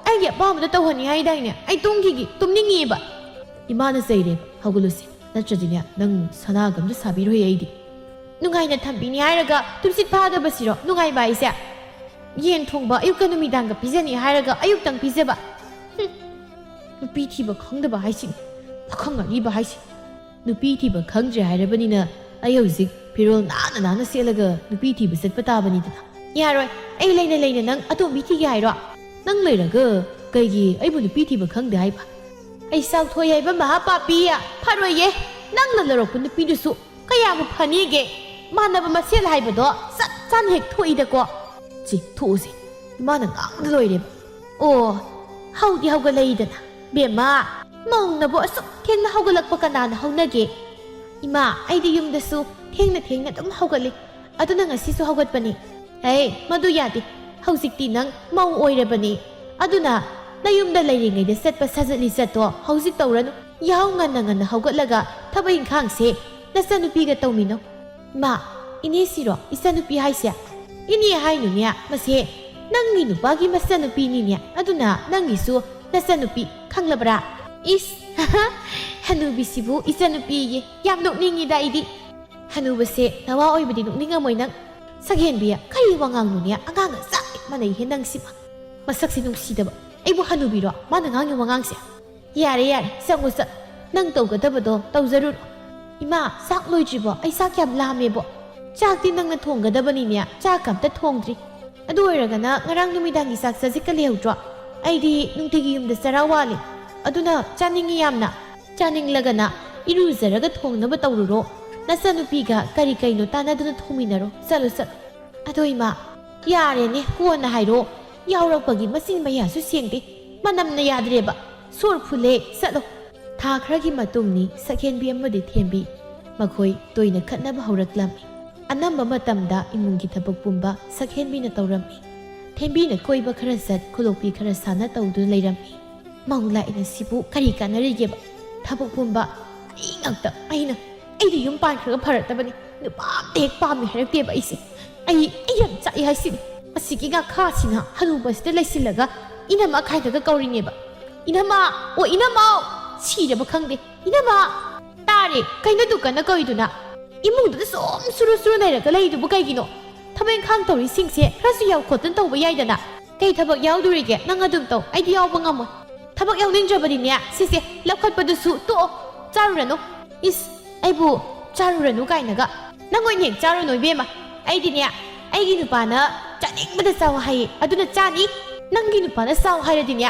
ꯑꯩꯒꯤ ꯑꯄꯥꯝꯕꯗ ꯇꯧꯍꯟꯅꯤ ꯍꯥꯏꯗꯥꯏꯅꯦ ꯑꯩ ꯇꯨꯝꯅꯤꯡꯉꯦꯕ ꯏꯃꯥꯅ ꯆꯩꯔꯦꯕ ꯍꯧꯒꯠꯂꯨꯁꯤ ꯅꯠꯇ꯭ꯔꯗꯤꯅꯦ ꯅꯪ ꯁꯅꯥꯒ ꯑꯝꯇ ꯁꯥꯕꯤꯔꯣꯏ ꯑꯩꯗꯤ ꯅꯨꯡꯉꯥꯏꯅ ꯊꯝꯕꯤꯅꯤ ꯍꯥꯏꯔꯒ ꯇꯨꯝꯁꯤꯠ ꯐꯥꯗꯕꯁꯤꯔꯣ ꯅꯨꯡꯉꯥꯏꯕ ꯍꯥꯏꯁꯦ ꯌꯦꯟ ꯊꯣꯡꯕ ꯑꯌꯨꯛꯀ ꯅꯨꯃꯤꯗꯥꯡꯒ ꯄꯤꯖꯅꯤ ꯍꯥꯏꯔꯒ ꯑꯌꯨꯛꯇꯪ ꯄꯤꯖꯕ ꯅꯨꯄꯤ ꯊꯤꯕ ꯈꯪꯗꯕ ꯍꯥꯏꯁꯤꯅꯤ ꯄꯥꯈꯪ ꯑꯔꯤꯕ ꯍꯥꯏꯁꯤ ꯅꯨꯄꯤ ꯊꯤꯕ ꯈꯪꯗ꯭ꯔꯦ ꯍꯥꯏꯔꯕꯅꯤꯅ ꯑꯩ ꯍꯧꯖꯤꯛ ꯐꯤꯔꯣꯜ ꯅꯥꯟꯅ ꯁꯦꯠꯂꯒ ꯅꯨꯄꯤ ꯊꯤꯕ ꯆꯠꯄ ꯇꯥꯕꯅꯤꯗꯅ ꯌꯥꯔꯣꯏ ꯑꯩ ꯂꯩꯅ ꯅꯪ ꯑꯇꯣꯝꯕꯤ ꯊꯤꯒꯦ ꯍꯥꯏꯔꯣ ꯅꯪ ꯂꯩꯔꯒ ꯀꯩꯒꯤ ꯑꯩꯕꯨ ꯅꯨꯄꯤ ꯊꯤꯕ ꯈꯪꯗꯦ ꯍꯥꯏꯕ ꯑꯩ ꯆꯥꯎꯊꯣꯏ ꯍꯥꯏꯕ ꯃꯍꯥꯄꯥꯄꯤ ꯐꯔꯣꯏꯌꯦ ꯅꯪꯅ ꯂꯧꯔꯛꯄ ꯅꯨꯄꯤꯗꯨꯁꯨ ꯀꯌꯥꯃꯨꯛ ꯐꯅꯤꯒꯦ ꯃꯥꯟꯅꯕ ꯃꯁꯦꯜ ꯍꯥꯏꯕꯗꯣ ꯆꯞ ꯆꯥꯅ ꯍꯦꯛ ꯊꯣꯛꯏꯗꯀꯣ ꯆꯤ ꯊꯣꯛꯎꯁꯤ ꯏꯃꯥꯅ ꯉꯥꯡꯕꯗ ꯂꯣꯏꯔꯦꯕ ꯑꯣ ꯍꯧꯗꯤ ꯍꯧꯒꯠꯂꯛꯏꯗꯅ ꯕꯦꯝꯃ ꯃꯧꯅꯕꯨ ꯑꯁꯨꯛ ꯊꯦꯡꯅ ꯍꯧꯒꯠꯂꯛꯄ ꯀꯅꯥꯅ ꯍꯧꯅꯒꯦ ꯏꯃꯥ ꯑꯩꯗꯤ ꯌꯨꯝꯗꯁꯨ ꯊꯦꯡꯅ ꯑꯗꯨꯝ ꯍꯧꯒꯠꯂꯤ ꯑꯗꯨꯅ ꯉꯁꯤꯁꯨ ꯍꯧꯒꯠꯄꯅꯤ ꯃꯗꯨ ꯌꯥꯗꯦ ꯍꯧꯖꯤꯛꯇꯤ ꯅꯪ ꯃꯧ ꯑꯣꯏꯔꯕꯅꯤ ꯑꯗꯨꯅ ꯅꯌꯨꯝꯗ ꯂꯩꯔꯤꯉꯩꯗ ꯆꯠꯄ ꯁꯥꯖꯠ ꯂꯤꯆꯠꯇꯣ ꯍꯧꯖꯤꯛ ꯇꯧꯔꯅꯨ ꯌꯥꯍꯧ ꯉꯟꯅ ꯍꯧꯒꯠꯂꯒ ꯊꯕꯛ ꯏꯪꯈꯥꯡꯁꯦ ꯅꯆꯥꯅꯨꯄꯤꯒ ꯇꯧꯃꯤꯟꯅꯧ ꯏꯃꯥ ꯏꯅꯦꯁꯤꯔꯣ ꯏꯆꯥꯅꯨꯄꯤ ꯍꯥꯏꯁꯦ ꯏꯅꯦ ꯍꯥꯏꯅꯨꯅꯦ ꯃꯁꯦ ꯅꯪꯒꯤ ꯅꯨꯄꯥꯒꯤ ꯃꯆꯥꯅꯨꯄꯤꯅꯤꯅꯦ ꯑꯗꯨꯅ ꯅꯪꯒꯤꯁꯨ ꯅꯆꯥꯅꯨꯄꯤ ꯈꯪꯂꯕ꯭ꯔꯥ 이스 한우비씨부 이자누비에 얌녹닝이다 이디 한우버세 나와 어이버디 녹닝아 모이낭 사겐비야 카이 왕앙누니야 앙앙은 싹 마네 해낭시마 마삭시 농시다바 아이부 한우비로 마는 앙이 왕앙시야 야래 쌍무사 낭 떠가다바도 떠자루로 이마 싹 로이지보 아이 싹 얌 라메보 짝디 낭나 통가다바니냐 짝감다 통드리 ꯑꯗꯨ ꯑꯣꯏꯔꯒꯅ ꯉꯔꯥꯡ ꯅꯨꯃꯤꯗꯥꯡꯒꯤ ꯆꯥꯛ ꯆꯥꯖꯤꯛꯀ ꯂꯩꯍꯧꯗ꯭ꯔꯣ ꯑꯩꯗꯤ ꯅꯨꯡꯇꯤꯒꯤ ꯌꯨꯝꯗ ꯆꯔꯥ ꯋꯥꯠꯂꯤ ꯑꯗꯨꯅ ꯆꯥꯅꯤꯡꯉꯤ ꯌꯥꯝꯅ ꯆꯥꯅꯤꯡꯂꯒꯅ ꯏꯔꯨꯖꯔꯒ ꯊꯣꯡꯅꯕ ꯇꯧꯔꯨꯔꯣ ꯅꯆꯥꯅꯨꯄꯤꯒ ꯀꯔꯤ ꯀꯩꯅꯣ ꯇꯥꯟꯅꯗꯨꯅ ꯊꯣꯡꯃꯤꯟꯅꯔꯣ ꯆꯠꯂꯣ ꯑꯗꯣ ꯏꯃꯥ ꯌꯥꯔꯦꯅꯦ ꯀꯣꯟꯅ ꯍꯥꯏꯔꯣ ꯌꯥꯎꯔꯛꯄꯒꯤ ꯃꯆꯤꯟ ꯃꯌꯥꯁꯨ ꯁꯦꯡꯗꯦ ꯃꯅꯝꯅ ꯌꯥꯗ꯭ꯔꯦꯕ ꯁꯣꯔ ꯐꯨꯜꯂꯦ ꯆꯠꯂꯣ ꯊꯥ ꯈꯔꯒꯤ ꯃꯇꯨꯡꯅꯤ ꯁꯛꯍꯦꯟꯕꯤ ꯑꯃꯗꯤ ꯊꯦꯝꯕꯤ ꯃꯈꯣꯏ ꯇꯣꯏꯅ ꯈꯠꯅꯕ ꯍꯧꯔꯛꯂꯝꯃꯤ ꯑꯅꯝꯕ ꯃꯇꯝꯗ ꯏꯃꯨꯡꯒꯤ ꯊꯕꯛ ꯄꯨꯝꯕ ꯁꯛꯍꯦꯟꯕꯤꯅ ꯇꯧꯔꯝꯃꯤ ꯊꯦꯝꯕꯤꯅ ꯀꯣꯏꯕ ꯈꯔ ꯆꯠ ꯈꯨꯂꯣꯛꯄꯤ ꯈꯔ ꯁꯥꯟꯅ ꯇꯧꯗꯨꯅ ꯂꯩꯔꯝꯃꯤ ꯃꯧ ꯂꯥꯛꯏꯅ ꯁꯤꯕꯨ ꯀꯔꯤ ꯀꯥꯟꯅꯔꯤꯒꯦꯕ ꯊꯕꯛ ꯄꯨꯝꯕ ꯑꯩ ꯉꯥꯛꯇ ꯑꯩꯗꯤ ꯌꯨꯝ ꯄꯥꯟꯈ꯭ꯔꯒ ꯐꯔꯛꯇꯕꯅꯤ ꯅꯨꯄꯥ ꯑꯝꯇ ꯍꯦꯛ ꯄꯥꯝꯃꯤ ꯍꯥꯏꯔꯛꯇꯦꯕ ꯑꯩꯁꯦ ꯑꯩ ꯌꯥꯝ ꯆꯥꯛꯏ ꯍꯥꯏꯁꯤꯅꯤ ꯑꯁꯤꯒꯤ ꯉꯥꯈꯥꯁꯤꯅ ꯍꯅꯨꯕꯁꯤꯗ ꯂꯩꯁꯤꯜꯂꯒ ꯏꯅꯝꯃ ꯈꯥꯏꯗꯒ ꯀꯧꯔꯤꯅꯦꯕ ꯏꯅꯝꯃ ꯑꯣ ꯏꯅꯝꯃꯥꯎ ꯁꯤꯔꯕ ꯈꯪꯗꯦ ꯏꯅꯝꯃ ꯇꯥꯔꯦ ꯀꯩꯅꯣ ꯗꯨꯀꯥꯟꯅ ꯀꯧꯏꯗꯨꯅ ꯏꯃꯨꯡꯗꯨꯗ ꯁꯨꯝ ꯁꯨꯔꯨ ꯂꯩꯔꯒ ꯂꯩꯗꯨꯕꯨ ꯀꯩꯒꯤꯅꯣ ꯊꯕꯛ ꯏꯪꯈꯥꯡ ꯇꯧꯔꯤꯁꯤꯡꯁꯦ ꯈꯔꯁꯨ ꯌꯥꯎ ꯈꯣꯠꯇꯅ ꯇꯧꯕ ꯌꯥꯏꯗꯅ ꯀꯩ ꯊꯕꯛ ꯌꯥꯎꯗꯣꯔꯤꯒꯦ ꯅꯪ ꯑꯗꯨꯝ ꯇꯧ ꯑꯩꯗꯤ ꯌꯥꯎꯕ ꯉꯝꯃꯣꯏ ꯊꯕꯛ ꯌꯥꯎꯅꯤꯡꯗ꯭ꯔꯕꯗꯤꯅꯦ ꯁꯤꯁꯦ ꯂꯧꯈꯠꯄꯗꯨꯁꯨ ꯇꯣꯛꯑꯣ ꯆꯥꯔꯨꯔꯅꯨ ꯏꯁ ꯑꯩꯕꯨ ꯆꯥꯔꯨꯔꯅꯨ ꯀꯥꯏꯅꯒ ꯅꯪ ꯑꯣꯏꯅ ꯍꯦꯛ ꯆꯥꯔꯨꯅꯨꯏꯕꯦꯝꯃ ꯑꯩꯗꯤꯅꯦ ꯑꯩꯒꯤ ꯅꯨꯄꯥꯅ ꯆꯥꯅꯤꯡꯕꯗ ꯆꯥꯎ ꯍꯥꯏꯌꯦ ꯑꯗꯨꯅ ꯆꯥꯅꯤ ꯅꯪꯒꯤ ꯅꯨꯄꯥꯅ ꯆꯥꯎ ꯍꯥꯏꯔꯗꯤꯅꯦ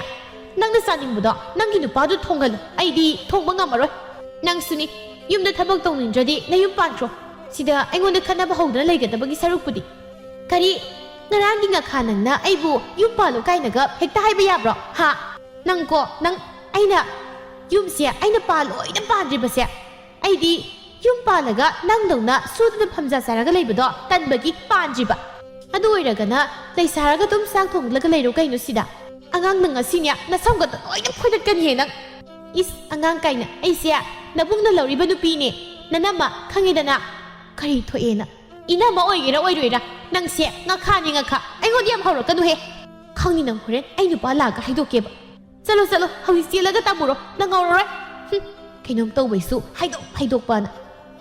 ꯅꯪꯅ ꯆꯥꯅꯤꯡꯕꯗꯣ ꯅꯪꯒꯤ ꯅꯨꯄꯥꯗꯨ ꯊꯣꯡꯍꯜꯂꯨ ꯑꯩꯗꯤ ꯊꯣꯡꯕ ꯉꯝꯃꯔꯣꯏ ꯅꯪꯁꯨꯅꯤ ꯌꯨꯝꯗ ꯊꯕꯛ ꯇꯧꯅꯤꯡꯗ꯭ꯔꯗꯤ ꯅꯌꯨꯝ ꯄꯥꯟꯈ꯭ꯔꯣ ꯁꯤꯗ ꯑꯩꯉꯣꯟꯗ ꯈꯠꯅꯕ ꯍꯧꯗꯅ ꯂꯩꯒꯗꯕꯒꯤ ꯁꯔꯨꯛꯄꯨꯗꯤ ꯀꯔꯤ ꯉꯔꯥꯡꯒꯤ ꯉꯈꯥ ꯅꯪꯅ ꯑꯩꯕꯨ ꯌꯨꯝ ꯄꯥꯜꯂꯨ ꯀꯥꯏꯅꯒ ꯍꯦꯛꯇ ꯍꯥꯏꯕ ꯌꯥꯕ꯭ꯔോ ꯍꯥ ꯅꯪ ꯑꯩꯅ ꯌꯨꯝꯁꯦ ꯑꯩꯅ ꯄꯥꯜꯂꯣꯏꯅ ꯄꯥꯟꯗ꯭ꯔꯤꯕꯁꯦ ꯑꯩꯗꯤ ꯌꯨꯝ ꯄꯥꯜꯂꯒ ꯅꯪꯗꯧꯅ ꯁꯨꯗꯅ ꯐꯝꯖꯥ ꯆꯥꯔꯒ ꯂꯩꯕꯗꯣ ꯇꯟꯕꯒꯤ ꯄꯥꯟꯗ꯭ꯔꯤꯕ ꯑꯗꯨ ꯑꯣꯏꯔꯒꯅ ꯂꯩꯁꯥꯔꯒ ꯑꯗꯨꯝ ꯆꯥꯛ ꯊꯣꯡꯂꯒ ꯂꯩꯔꯣ ꯀꯩꯅꯣ ꯁꯤꯗ ꯑꯉꯥꯡ ꯅꯪ ꯉꯁꯤꯅꯦ ꯅꯁꯝꯒꯗꯣ ꯂꯣꯏꯅ ꯐꯣꯏꯗꯠꯀꯅꯤꯍꯦ ꯅꯪ ꯏꯁ ꯑꯉꯥꯡ ꯀꯥꯏꯅ ꯑꯩꯁꯦ ꯅꯕꯨꯡꯅ ꯂꯧꯔꯤꯕ ꯅꯨꯄꯤꯅꯦ ꯅꯅꯝꯃ ꯈꯪꯉꯤꯗꯅ ꯀꯔꯤ ꯊꯣꯛꯑꯦꯅ ꯏꯅꯝꯃ ꯑꯣꯏꯒꯦꯔꯥ ꯑꯣꯏꯔꯣꯏꯔꯥ ꯅꯪꯁꯦ ꯉꯈꯥꯅꯤ ꯉꯈꯥ ꯑꯩꯉꯣꯟꯗ ꯌꯥꯝ ꯍꯧꯔꯛꯀꯅꯨꯍꯦ ꯈꯪꯅꯤ ꯅꯪ ꯍꯣꯔꯦꯟ ꯑꯩ ꯅꯨꯄꯥ ꯂꯥꯛꯑꯒ ꯍꯥꯏꯗꯣꯛꯀꯦꯕ ꯆꯠꯂꯣ ꯍꯧꯖꯤꯛ ꯆꯦꯜꯂꯒ ꯇꯝꯃꯨꯔꯣ ꯅꯪ ꯉꯧꯔꯔꯣꯏ ꯀꯩꯅꯣꯝ ꯇꯧꯕꯩꯁꯨ ꯍꯥꯏꯗꯣꯛꯄꯅ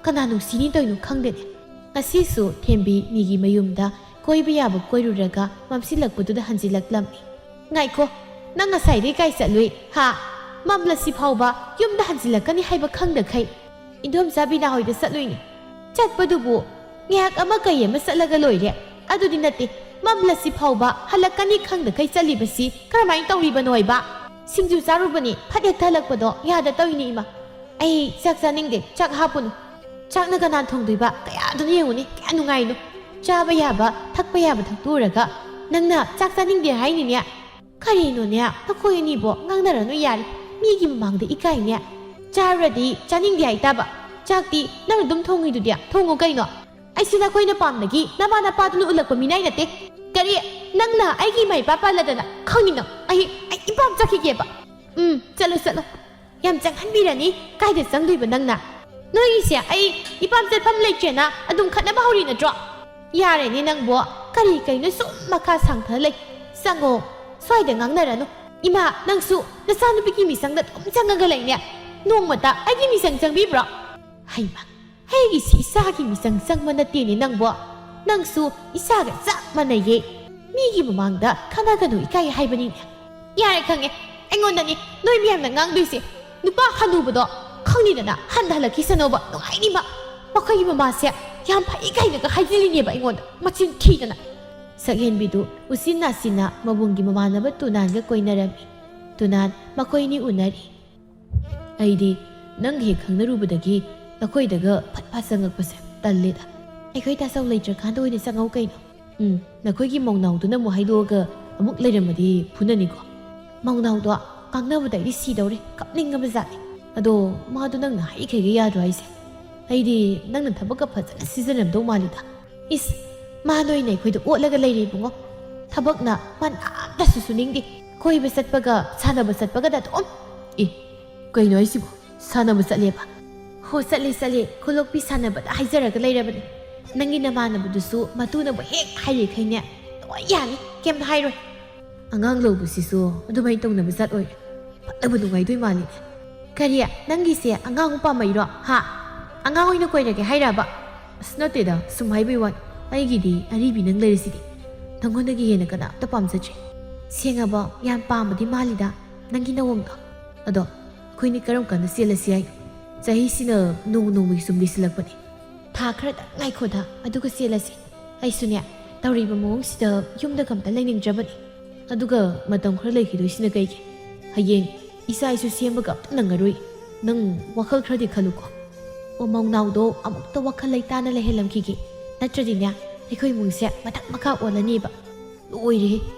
ꯀꯅꯥ ꯅꯨꯡꯁꯤꯅꯤ ꯇꯧꯏꯅꯣ ꯈꯪꯗꯦꯅꯦ ꯉꯁꯤꯁꯨ ꯊꯦꯝꯕꯤ ꯃꯤꯒꯤ ꯃꯌꯨꯝꯗ ꯀꯣꯏꯕ ꯌꯥꯕ ꯀꯣꯏꯔꯨꯔꯒ ꯃꯝꯁꯤꯜꯂꯛꯄꯗꯨꯗ ꯍꯟꯖꯤꯜꯂꯛꯂꯝꯃꯤ ꯉꯥꯏꯈꯣ ꯅꯪ ꯉꯁꯥꯏꯗꯩ ꯀꯥꯏ ꯆꯠꯂꯨꯏ ꯍꯥ ꯃꯝꯂꯁꯤ ꯐꯥꯎꯕ ꯌꯨꯝꯗ ꯍꯟꯖꯤꯜꯂꯛꯀꯅꯤ ꯍꯥꯏꯕ ꯈꯪꯗꯈꯩ ꯏꯟꯗꯣꯝꯆꯥ ꯕꯤꯅꯥ ꯍꯣꯏꯗ ꯆꯠꯂꯨꯏꯅꯤ ꯆꯠꯄꯗꯨꯕꯨ ꯉꯥꯏꯍꯥꯛ ꯑꯃ ꯀꯩ ꯑꯃ ꯆꯠꯂꯒ ꯂꯣꯏꯔꯦ ꯑꯗꯨꯗꯤ ꯅꯠꯇꯦ ꯃꯝꯂꯁꯤ ꯐꯥꯎꯕ ꯍꯜꯂꯛꯀꯅꯤ ꯈꯪꯗꯈꯩ ꯆꯠꯂꯤꯕꯁꯤ ꯀꯔꯝꯍꯥꯏꯅ ꯇꯧꯔꯤꯕꯅꯣ ꯍꯥꯏꯕ ꯁꯤꯡꯖꯨ ꯆꯥꯔꯨꯕꯅꯤ ꯐꯠ ꯍꯦꯛ ꯊꯜꯂꯛꯄꯗꯣ ꯌꯥꯗ ꯇꯧꯏꯅꯤ ꯏꯃꯥ ꯑꯩ ꯆꯥꯛ ꯆꯥꯅꯤꯡꯗꯦ ꯆꯥꯛ ꯍꯥꯞꯄꯨꯅꯨ ꯆꯥꯛꯅ ꯀꯅꯥ ꯊꯣꯡꯗꯣꯏꯕ ꯀꯌꯥꯗꯨꯅ ꯌꯦꯡꯉꯨꯅꯤ ꯀꯌꯥ ꯅꯨꯡꯉꯥꯏꯅꯣ ꯆꯥꯕ ꯌꯥꯕ ꯊꯛꯄ ꯌꯥꯕ ꯊꯛꯇꯨꯔꯒ ꯅꯪꯅ ꯆꯥꯛ ꯆꯥꯅꯤꯡꯗꯦ ꯍꯥꯏꯅꯤꯅꯦ ꯀꯔꯤꯅꯣꯅꯦ ꯅꯈꯣꯏ ꯑꯅꯤꯕꯣ ꯉꯥꯡꯅꯔꯅꯨ ꯌꯥꯔꯦ ꯃꯤꯒꯤ ꯃꯃꯥꯡꯗ ꯏꯀꯥꯏꯅꯦ ꯆꯥꯔꯨꯔꯗꯤ ꯆꯥꯅꯤꯡꯗꯦ ꯍꯥꯏꯇꯥꯕ ꯆꯥꯛꯇꯤ ꯅꯪ ꯑꯗꯨꯝ ꯊꯣꯡꯉꯤꯗꯨꯗꯤ ꯊꯣꯡꯉꯣ ꯀꯩꯅꯣ ꯑꯩꯁꯨ ꯅꯈꯣꯏꯅ ꯄꯥꯝꯅꯒꯤ ꯅꯃꯥ ꯅꯄꯥꯗꯨꯅ ꯎꯠꯂꯛꯄ ꯃꯤꯅꯥꯏ ꯅꯠꯇꯦ ꯀꯔꯤ ꯅꯪꯅ ꯑꯩꯒꯤ ꯏꯃꯥ ꯏꯄꯥ ꯄꯥꯜꯂꯗꯅ ꯈꯪꯅꯤ ꯅꯪ ꯑꯩ ꯏꯄꯥꯝ ꯆꯠꯈꯤꯒꯦꯕ ꯆꯠꯂꯣ ꯌꯥꯝ ꯆꯪꯍꯟꯕꯤꯔꯅꯤ ꯀꯥꯏꯗ ꯆꯪꯗꯣꯏꯕ ꯅꯪꯅ ꯅꯣꯏꯒꯤꯁꯦ ꯑꯩ ꯏꯄꯥꯝ ꯆꯠꯐꯝ ꯂꯩꯇ꯭ꯔꯦꯅ ꯑꯗꯨꯝ ꯈꯠꯅꯕ ꯍꯧꯔꯤ ꯅꯠꯇ꯭ꯔꯣ ꯌꯥꯔꯦꯅꯦ ꯅꯪꯕꯣ ꯀꯔꯤ ꯀꯩꯅꯣ ꯁꯨꯝ ꯃꯈꯥ ꯁꯥꯡꯊ ꯂꯩ ꯆꯪꯉꯣ ꯁ꯭ꯋꯥꯏꯗ ꯉꯥꯡꯅꯔꯅꯨ ꯏꯃꯥ ꯅꯪꯁꯨ ꯅꯆꯥꯅꯨꯄꯤꯒꯤ ꯃꯤꯆꯪꯗ ꯑꯗꯨꯝ ꯆꯪꯉꯒ ꯂꯩꯅꯦ ꯅꯣꯡꯃꯇ ꯑꯩꯒꯤ ꯃꯤꯆꯪ ꯆꯪꯕꯤꯕ꯭ꯔꯣ ꯍꯩꯃ ꯑꯩꯒꯤꯁꯤ ꯏꯆꯥꯒꯤ ꯃꯤꯆꯪ ꯆꯪꯕ ꯅꯠꯇꯦꯅꯦ ꯅꯪꯕꯣ ꯅꯪꯁꯨ ꯏꯆꯥꯒ ꯆꯞ ꯃꯥꯟꯅꯩꯌꯦ ꯃꯤꯒꯤ ꯃꯃꯥꯡꯗ ꯈꯟꯅꯒꯅꯨ ꯏꯀꯥꯏ ꯍꯥꯏꯕꯅꯤꯅꯦ ꯌꯥꯔꯦ ꯈꯪꯉꯦ ꯑꯩꯉꯣꯟꯗꯅꯤ ꯅꯣꯏ ꯃꯌꯥꯝꯅ ꯉꯥꯡꯗꯣꯏꯁꯦ ꯅꯨꯄꯥ ꯍꯅꯨꯕꯗꯣ ꯈꯪꯅꯤꯗꯅ ꯍꯜꯂꯛꯈꯤꯁꯅꯣꯕ ꯅꯨꯡꯉꯥꯏꯅꯤꯕ ꯃꯈꯣꯏꯒꯤ ꯃꯃꯥꯁꯦ ꯌꯥꯝ ꯐꯩ ꯀꯥꯏꯅꯒ ꯍꯥꯏꯖꯤꯜꯂꯤꯅꯦꯕ ꯑꯩꯉꯣꯟꯗ ꯃꯆꯤꯟ ꯊꯤꯗꯅ ꯁꯛꯍꯦꯟꯕꯤꯗꯨ ꯎꯆꯤꯟ ꯅꯥꯆꯤꯟꯅ ꯃꯕꯨꯡꯒꯤ ꯃꯃꯥꯟꯅꯕ ꯇꯨꯅꯥꯟꯒ ꯀꯣꯏꯅꯔꯝꯃꯤ ꯇꯨꯅꯥꯟ ꯃꯈꯣꯏꯅꯤ ꯎꯅꯔꯤ ꯑꯩꯗꯤ ꯅꯪꯒ ꯍꯦꯛ ꯈꯪꯅꯔꯨꯕꯗꯒꯤ ꯅꯈꯣꯏꯗꯒ ꯐꯠ ꯐꯠ ꯆꯪꯉꯛꯄꯁꯦ ꯇꯜꯂꯦꯗ ꯑꯩꯈꯣꯏ ꯇꯥꯆꯧ ꯂꯩꯇ꯭ꯔꯀꯥꯟꯗ ꯑꯣꯏꯅ ꯆꯪꯉꯧ ꯀꯩꯅꯣ ꯅꯈꯣꯏꯒꯤ ꯃꯧꯅꯥꯎꯗꯨꯅ ꯑꯃꯨꯛ ꯍꯥꯏꯗꯣꯛꯑꯒ ꯑꯃꯨꯛ ꯂꯩꯔꯝꯃꯗꯤ ꯐꯨꯅꯅꯤꯀꯣ ꯃꯧꯅꯥꯎꯗꯣ ꯉꯥꯡꯅꯕꯗ ꯑꯩꯗꯤ ꯁꯤꯗꯧꯔꯦ ꯀꯞꯅꯤꯡꯉꯕ ꯖꯥꯠꯅꯤ ꯑꯗꯣ ꯃꯥꯗꯣ ꯅꯪꯅ ꯍꯥꯏꯈꯩꯒ ꯌꯥꯗ꯭ꯔꯣ ꯍꯥꯏꯁꯦ ꯑꯩꯗꯤ ꯅꯪꯅ ꯊꯕꯛꯀ ꯐꯖꯅ ꯁꯤꯖꯤꯟꯅꯔꯝꯗꯧ ꯃꯥꯜꯂꯤꯗ ꯏꯁ ꯃꯥ ꯅꯣꯏꯅ ꯑꯩꯈꯣꯏꯗ ꯑꯣꯠꯂꯒ ꯂꯩꯔꯦ ꯏꯕꯨꯡꯉꯣ ꯊꯕꯛꯅ ꯃꯥꯅ ꯑꯝꯇꯁꯨ ꯁꯨꯅꯤꯡꯗꯦ ꯀꯣꯏꯕ ꯆꯠꯄꯒ ꯁꯥꯟꯅꯕ ꯆꯠꯄꯒꯗ ꯑꯗꯨꯝ ꯀꯩꯅꯣ ꯑꯩꯁꯤꯕꯨ ꯁꯥꯟꯅꯕ ꯆꯠꯂꯦꯕ ꯍꯣ ꯆꯠꯂꯦ ꯈꯨꯂꯣꯛꯄꯤ ꯁꯥꯟꯅꯕꯗ ꯍꯥꯏꯖꯔꯒ ꯂꯩꯔꯕꯅꯤ ꯅꯪꯒꯤ ꯅꯃꯥꯟꯅꯕꯗꯨꯁꯨ ꯃꯇꯨꯅꯕꯨ ꯍꯦꯛ ꯍꯥꯏꯔꯤꯈꯩꯅꯦ ꯂꯣꯏ ꯌꯥꯅꯤ ꯀꯩꯝꯇ ꯍꯥꯏꯔꯣꯏ ꯑꯉꯥꯡ ꯂꯧꯕꯁꯤꯁꯨ ꯑꯗꯨꯃꯥꯏꯅ ꯇꯧꯅꯕ ꯖꯥꯠ ꯑꯣꯏꯔꯦ ꯐꯠꯇꯕ ꯅꯨꯡꯉꯥꯏꯗꯣꯏ ꯃꯥꯜꯂꯤꯅꯦ ꯀꯔꯤ ꯅꯪꯒꯤꯁꯦ ꯑꯉꯥꯡ ꯄꯥꯝꯃꯩꯔꯣ ꯍꯥ ꯑꯉꯥꯡ ꯑꯣꯏꯅ ꯀꯣꯏꯔꯒꯦ ꯍꯥꯏꯔꯕ ꯑꯁ ꯅꯠꯇꯦꯗ ꯁꯨꯝ ꯍꯥꯏꯕꯩ ꯋꯥꯅꯤ ꯑꯩꯒꯤꯗꯤ ꯑꯔꯤꯕꯤ ꯅꯪ ꯂꯩꯔꯤꯁꯤꯗꯤ ꯅꯪꯉꯣꯟꯗꯒꯤ ꯍꯦꯟꯅ ꯀꯅꯥꯝꯇ ꯄꯥꯝꯖꯗ꯭ꯔꯦ ꯁꯦꯡꯉꯕ ꯌꯥꯝ ꯄꯥꯝꯕꯗꯤ ꯃꯥꯜꯂꯤꯗ ꯅꯪꯒꯤ ꯅꯋꯣꯡꯗꯣ ꯑꯗꯣ ꯑꯩꯈꯣꯏꯅꯤ ꯀꯔꯝ ꯀꯥꯟꯗ ꯆꯦꯜꯂꯁꯤ ꯍꯥꯏꯅꯣ ꯆꯍꯤꯁꯤꯅ ꯅꯣꯡꯃꯒꯤ ꯁꯨꯝ ꯂꯤꯁꯤꯜꯂꯛꯄꯅꯦ ꯊꯥ ꯈꯔꯗꯪ ꯉꯥꯏꯈꯣꯗ ꯑꯗꯨꯒ ꯆꯦꯜꯂꯁꯤ ꯑꯩꯁꯨꯅꯦ ꯇꯧꯔꯤꯕ ꯃꯑꯣꯡꯁꯤꯗ ꯌꯨꯝꯗ ꯀꯝꯇ ꯂꯩꯅꯤꯡꯗ꯭ꯔꯕꯅꯤ ꯑꯗꯨꯒ ꯃꯇꯝ ꯈꯔ ꯂꯩꯈꯤꯗꯣꯏꯁꯤꯅ ꯀꯩꯒꯤ ꯍꯌꯦꯡ ꯏꯆꯥ ꯏꯁꯨ ꯁꯦꯝꯕꯒ ꯑꯝꯇ ꯅꯪꯉꯔꯣꯏ ꯅꯪ ꯋꯥꯈꯜ ꯈꯔꯗꯤ ꯈꯜꯂꯨꯀꯣ ꯃꯧꯅꯥꯎꯗꯣ ꯑꯃꯨꯛꯇ ꯋꯥꯈꯜ ꯂꯩꯇꯥꯅ ꯂꯩꯍꯜꯂꯝꯈꯤꯒꯦ ꯅꯠꯇ꯭ꯔꯗꯤꯅꯦ ꯑꯩꯈꯣꯏ ꯏꯃꯨꯡꯁꯦ ꯃꯊꯛ ꯃꯈꯥ ꯑꯣꯜꯂꯅꯤꯕ ꯂꯣꯏꯔꯦ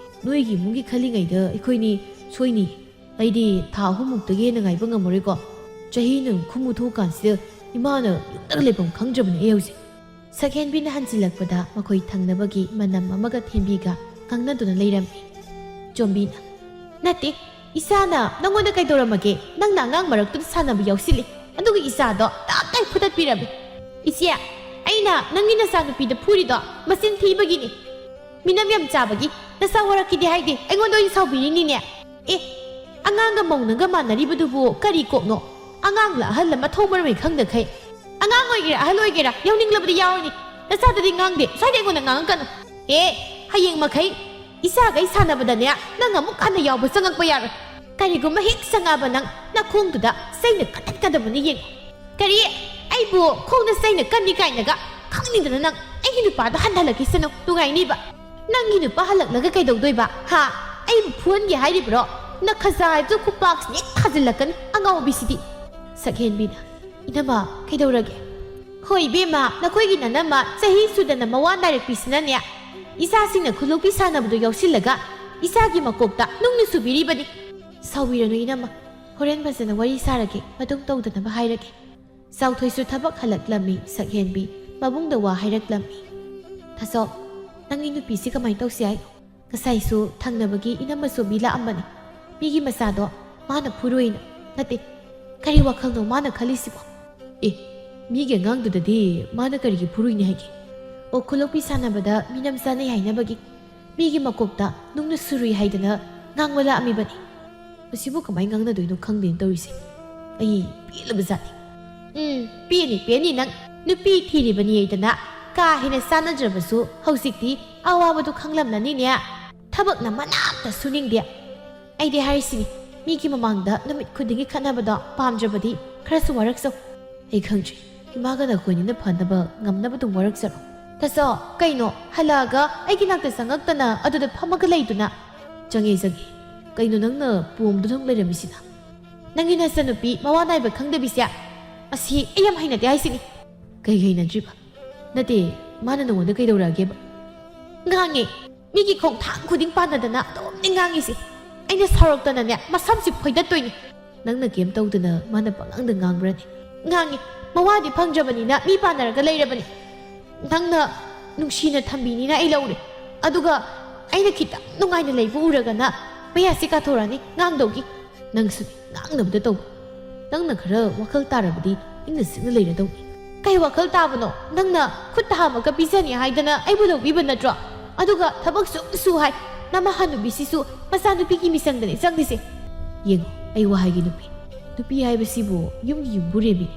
ꯅꯣꯏꯒꯤ ꯏꯃꯨꯡꯒꯤ ꯈꯜꯂꯤꯉꯩꯗ ꯑꯩꯈꯣꯏꯅꯤ ꯁꯣꯏꯅꯤ ꯑꯩꯗꯤ ꯊꯥ 3ꯃꯨꯛꯇꯒꯤ ꯍꯦꯟꯅ ꯉꯥꯏꯕ ꯉꯝꯃꯔꯣꯏꯀꯣ ꯆꯍꯤꯅ 90 ꯊꯣꯛꯀꯥꯟꯁꯤꯗ ꯏꯃꯥꯅ ꯌꯨꯝꯗꯒ ꯂꯩꯐꯝ ꯈꯪꯗ꯭ꯔꯕꯅꯤ ꯑꯩ ꯍꯧꯖꯤꯛ ꯁꯛꯍꯦꯟꯕꯤꯅ ꯍꯟꯖꯤꯜꯂꯛꯄꯗ ꯃꯈꯣꯏ ꯊꯪꯅꯕꯒꯤ ꯃꯅꯝ ꯑꯃꯒ ꯊꯦꯝꯕꯤꯒ ꯉꯥꯡꯅꯗꯨꯅ ꯂꯩꯔꯝꯃꯤ ꯆꯣꯝꯕꯤꯅ ꯅꯠꯇꯦ ꯏꯆꯥꯅ ꯅꯪꯉꯣꯟꯗ ꯀꯩꯗꯧꯔꯝꯃꯒꯦ ꯅꯪꯅ ꯑꯉꯥꯡ ꯃꯔꯛꯇꯨꯗ ꯁꯥꯟꯅꯕ ꯌꯥꯎꯁꯤꯜꯂꯤ ꯑꯗꯨꯒ ꯏꯆꯥꯗꯣ ꯇꯞꯇꯥꯏ ꯐꯨꯗꯠꯄꯤꯔꯝꯃꯤ ꯏꯆꯦ ꯑꯩꯅ ꯅꯪꯒꯤ ꯅꯆꯥꯅꯨꯄꯤꯗ ꯐꯨꯔꯤꯗꯣ ꯃꯆꯤꯟ ꯊꯤꯕꯒꯤꯅꯤ ꯃꯤꯅꯝ ꯌꯥꯝ ꯆꯥꯕꯒꯤ ꯅꯆꯥ ꯋꯥꯔꯛꯈꯤꯗꯦ ꯍꯥꯏꯗꯦ ꯑꯩꯉꯣꯟꯗ ꯑꯣꯏꯅ ꯁꯥꯎꯕꯤꯔꯤꯅꯤꯅꯦ ꯑꯦ ꯑꯉꯥꯡꯒ ꯃꯧꯅꯒ ꯃꯥꯟꯅꯔꯤꯕꯗꯨꯕꯨ ꯀꯔꯤ ꯀꯣꯛꯅꯣ ꯑꯉꯥꯡꯂ ꯑꯍꯜꯂ ꯃꯊꯧ ꯃꯔꯝ ꯈꯪꯗꯈꯩ ꯑꯉꯥꯡ ꯑꯣꯏꯒꯦꯔꯥ ꯑꯍꯜ ꯑꯣꯏꯒꯦꯔꯥ ꯌꯥꯎꯅꯤꯡꯂꯕꯗꯤ ꯌꯥꯎꯔꯅꯤ ꯅꯆꯥꯗꯗꯤ ꯉꯥꯡꯗꯦ ꯁ꯭ꯋꯥꯏꯗ ꯑꯩꯉꯣꯟꯗ ꯉꯥꯡꯉꯛꯀꯅꯨ ꯍꯌꯦꯡ ꯃꯈꯩ ꯏꯆꯥꯒꯩ ꯁꯥꯟꯅꯕꯗꯅꯦ ꯅꯪ ꯑꯃꯨꯛ ꯍꯟꯅ ꯌꯥꯎꯕ ꯆꯪꯉꯛꯄ ꯌꯥꯔꯣꯏ ꯀꯔꯤꯒꯨꯝꯕ ꯍꯦꯛ ꯆꯪꯉꯛꯑꯕ ꯅꯪ ꯅꯈꯣꯡꯗꯨꯗ ꯆꯩꯅ ꯀꯟꯒꯗꯕꯅꯤ ꯌꯦꯡꯉꯨ ꯀꯔꯤ ꯑꯩꯕꯨ ꯈꯣꯡꯗ ꯆꯩꯅ ꯀꯟꯅꯤ ꯀꯥꯏꯅꯒ ꯈꯪꯅꯤꯡꯗꯅ ꯅꯪ ꯑꯩꯒꯤ ꯅꯨꯄꯥꯗꯣ ꯍꯟꯍꯜꯂꯛꯈꯤꯁꯅꯨ ꯅꯨꯡꯉꯥꯏꯅꯤꯕ ꯅꯪꯒꯤ ꯅꯨꯄꯥ ꯍꯜꯂꯛꯂꯒ ꯀꯩꯗꯧꯗꯣꯏꯕ ꯍꯥ ꯑꯩꯕꯨ ꯐꯨꯍꯟꯒꯦ ꯍꯥꯏꯔꯤꯕ꯭ꯔꯣ ꯅꯈꯖꯥ ꯍꯥꯏꯕꯗꯨ ꯈꯨꯄꯥꯛꯁꯤꯅ ꯍꯦꯛ ꯊꯥꯖꯤꯜꯂꯛꯀꯅꯤ ꯑꯉꯥꯎꯕꯤꯁꯤꯗꯤ ꯁꯛꯍꯦꯟꯕꯤꯅ ꯏꯅꯝꯃ ꯀꯩꯗꯧꯔꯒꯦ ꯍꯣꯏ ꯏꯕꯦꯝꯃ ꯅꯈꯣꯏꯒꯤ ꯅꯅꯝꯃ ꯆꯍꯤ ꯁꯨꯗꯅ ꯃꯋꯥ ꯅꯥꯏꯔꯛꯄꯤꯁꯤꯅꯅꯦ ꯏꯆꯥꯁꯤꯡꯅ ꯈꯨꯂꯣꯛꯄꯤ ꯁꯥꯟꯅꯕꯗꯨ ꯌꯥꯎꯁꯤꯜꯂꯒ ꯏꯆꯥꯒꯤ ꯃꯀꯣꯛꯇ ꯅꯨꯡꯅ ꯁꯨꯕꯤꯔꯤꯕꯅꯤ ꯁꯥꯎꯕꯤꯔꯅꯨ ꯏꯅꯝꯃ ꯍꯣꯔꯦꯟ ꯐꯖꯅ ꯋꯥꯔꯤ ꯁꯥꯔꯒꯦ ꯃꯇꯨꯡ ꯇꯧꯗꯅꯕ ꯍꯥꯏꯔꯒꯦ ꯆꯥꯎꯊꯣꯏꯁꯨ ꯊꯕꯛ ꯍꯜꯂꯛꯂꯝꯃꯤ ꯁꯛꯍꯦꯟꯕꯤ ꯃꯕꯨꯡꯗ ꯋꯥ ꯍꯥꯏꯔꯛꯂꯝꯃꯤ ꯊꯥꯁꯣ ꯅꯪꯒꯤ ꯅꯨꯄꯤꯁꯤ ꯀꯃꯥꯏꯅ ꯇꯧꯁꯤ ꯍꯥꯏ ꯉꯁꯥꯏꯁꯨ ꯊꯪꯅꯕꯒꯤ ꯏꯅꯝꯃ ꯆꯣꯝꯕꯤ ꯂꯥꯛꯑꯝꯕꯅꯤ ꯃꯤꯒꯤ ꯃꯆꯥꯗꯣ ꯃꯥꯅ ꯐꯨꯔꯣꯏꯅ ꯅꯠꯇꯦ ꯀꯔꯤ ꯋꯥꯈꯜꯅꯣ ꯃꯥꯅ ꯈꯜꯂꯤꯁꯤꯕꯣ ꯃꯤꯒꯤ ꯑꯉꯥꯡꯗꯨꯗꯗꯤ ꯃꯥꯅ ꯀꯔꯤꯒꯤ ꯐꯨꯔꯣꯏꯅꯤ ꯍꯥꯏꯒꯦ ꯑꯣ ꯈꯨꯂꯣꯛꯄꯤ ꯁꯥꯟꯅꯕꯗ ꯃꯤꯅꯝ ꯆꯥꯅꯩ ꯍꯥꯏꯅꯕꯒꯤ ꯃꯤꯒꯤ ꯃꯀꯣꯛꯇ ꯅꯨꯡꯅ ꯁꯨꯔꯨꯏ ꯍꯥꯏꯗꯅ ꯉꯥꯡꯕ ꯂꯥꯛꯑꯝꯃꯤꯕꯅꯤ ꯃꯁꯤꯕꯨ ꯀꯃꯥꯏꯅ ꯉꯥꯡꯅꯗꯣꯏꯅꯣ ꯈꯪꯗꯦꯅ ꯇꯧꯔꯤꯁꯦ ꯑꯩ ꯄꯦꯜꯂꯕꯖꯥꯠꯅꯤ ꯄꯦꯅꯤ ꯅꯪ ꯅꯨꯄꯤ ꯊꯤꯔꯤꯕꯅꯤ ꯍꯥꯏꯗꯅ ꯀꯥ ꯍꯦꯟꯅ ꯆꯥꯟꯅꯗ꯭ꯔꯕꯁꯨ ꯍꯧꯖꯤꯛꯇꯤ ꯑꯋꯥꯕꯗꯨ ꯈꯪꯂꯝꯂꯅꯤꯅꯦ ꯊꯕꯛꯅ ꯃꯅꯥꯝꯇ ꯁꯨꯅꯤꯡꯗꯦ ꯑꯩꯗꯤ ꯍꯥꯏꯔꯤꯁꯤꯅꯤ ꯃꯤꯒꯤ ꯃꯃꯥꯡꯗ ꯅꯨꯃꯤꯠ ꯈꯨꯗꯤꯡꯒꯤ ꯈꯠꯅꯕꯗꯣ ꯄꯥꯝꯗ꯭ꯔꯕꯗꯤ ꯈꯔꯁꯨ ꯋꯥꯔꯛꯆꯧ ꯑꯩ ꯈꯪꯗ꯭ꯔꯤ ꯏꯃꯥꯒ ꯅꯈꯣꯏꯅꯤꯅ ꯐꯅꯕ ꯉꯝꯅꯕ ꯑꯗꯨꯝ ꯋꯥꯔꯛꯆꯔꯣ ꯇꯁꯣ ꯀꯩꯅꯣ ꯍꯜꯂꯛꯑꯒ ꯑꯩꯒꯤ ꯅꯥꯛꯇ ꯆꯪꯉꯛꯇꯅ ꯑꯗꯨꯗ ꯐꯝꯃꯒ ꯂꯩꯗꯨꯅ ꯆꯪꯉꯦ ꯀꯩꯅꯣ ꯅꯪꯅ ꯄꯣꯝꯗꯨꯅ ꯂꯩꯔꯝꯃꯤꯁꯤꯅ ꯅꯪꯒꯤ ꯅꯆꯥꯅꯨꯄꯤ ꯃꯋꯥ ꯅꯥꯏꯕ ꯈꯪꯗꯕꯤꯁꯦ ꯑꯁꯤ ꯑꯩ ꯌꯥꯝ ꯍꯩꯅꯗꯦ ꯍꯥꯏꯁꯤꯅꯤ ꯀꯩ ꯍꯩꯅꯗ꯭ꯔꯤꯕ ꯅꯠꯇꯦ ꯃꯥꯅ ꯅꯉꯣꯟꯗ ꯀꯩꯗꯧꯔꯛꯑꯒꯦꯕ ꯉꯥꯡꯉꯦ ꯃꯤꯒꯤ ꯈꯣꯡꯊꯥꯡ ꯈꯨꯗꯤꯡ ꯄꯥꯟꯅꯗꯅ ꯑꯗꯨꯝꯅꯤ ꯉꯥꯡꯉꯤꯁꯤ ꯑꯩꯅ ꯁꯥꯎꯔꯛꯇꯅꯅꯦ ꯃꯁꯝꯁꯤ ꯐꯣꯏꯗꯠꯇꯣꯏꯅꯤ ꯅꯪꯅ ꯀꯩꯝ ꯇꯧꯗꯅ ꯃꯥꯅ ꯄꯪꯉꯥꯡꯗ ꯉꯥꯡꯕ꯭ꯔꯅꯤ ꯉꯥꯡꯉꯤ ꯃꯋꯥꯗꯤ ꯐꯪꯗ꯭ꯔꯕꯅꯤꯅ ꯃꯤ ꯄꯥꯟꯅꯔꯒ ꯂꯩꯔꯕꯅꯤ ꯅꯪꯅ ꯅꯨꯡꯁꯤꯅ ꯊꯝꯕꯤꯅꯤꯅ ꯑꯩ ꯂꯧꯔꯦ ꯑꯗꯨꯒ ꯑꯩꯅ ꯈꯤꯇꯪ ꯅꯨꯡꯉꯥꯏꯅ ꯂꯩꯕ ꯎꯔꯒꯅ ꯃꯌꯥꯁꯤ ꯀꯥꯊꯣꯔꯛꯑꯅꯤ ꯉꯥꯡꯗꯧꯒꯤ ꯅꯪꯁꯨ ꯉꯥꯡꯅꯕꯗ ꯇꯧꯕ ꯅꯪꯅ ꯈꯔ ꯋꯥꯈꯜ ꯇꯥꯔꯕꯗꯤ ꯏꯪꯅ ꯆꯤꯛꯅ ꯂꯩꯔꯗꯧꯅꯤ ꯀꯩ ꯋꯥꯈꯜ ꯇꯥꯕꯅꯣ ꯅꯪꯅ ꯈꯨꯠꯇ ꯍꯥꯝꯃꯒ ꯄꯤꯖꯅꯤ ꯍꯥꯏꯗꯅ ꯑꯩꯕꯨ ꯂꯧꯕꯤꯕ ꯅꯠꯇ꯭ꯔꯣ ꯑꯗꯨꯒ ꯊꯕꯛ ꯁꯨ ꯍꯥꯏ ꯅꯃꯥ ꯍꯅꯨꯕꯤꯁꯤꯁꯨ ꯃꯆꯥꯅꯨꯄꯤꯒꯤ ꯃꯤꯆꯪꯗꯅꯤ ꯆꯪꯂꯤꯁꯦ ꯌꯦꯡꯉꯣ ꯑꯩ ꯋꯥꯍꯩꯒꯤ ꯅꯨꯄꯤ ꯍꯥꯏꯕꯁꯤꯕꯨ ꯌꯨꯝꯒꯤ ꯌꯨꯝꯕꯨꯔꯦꯝꯕꯤꯅꯤ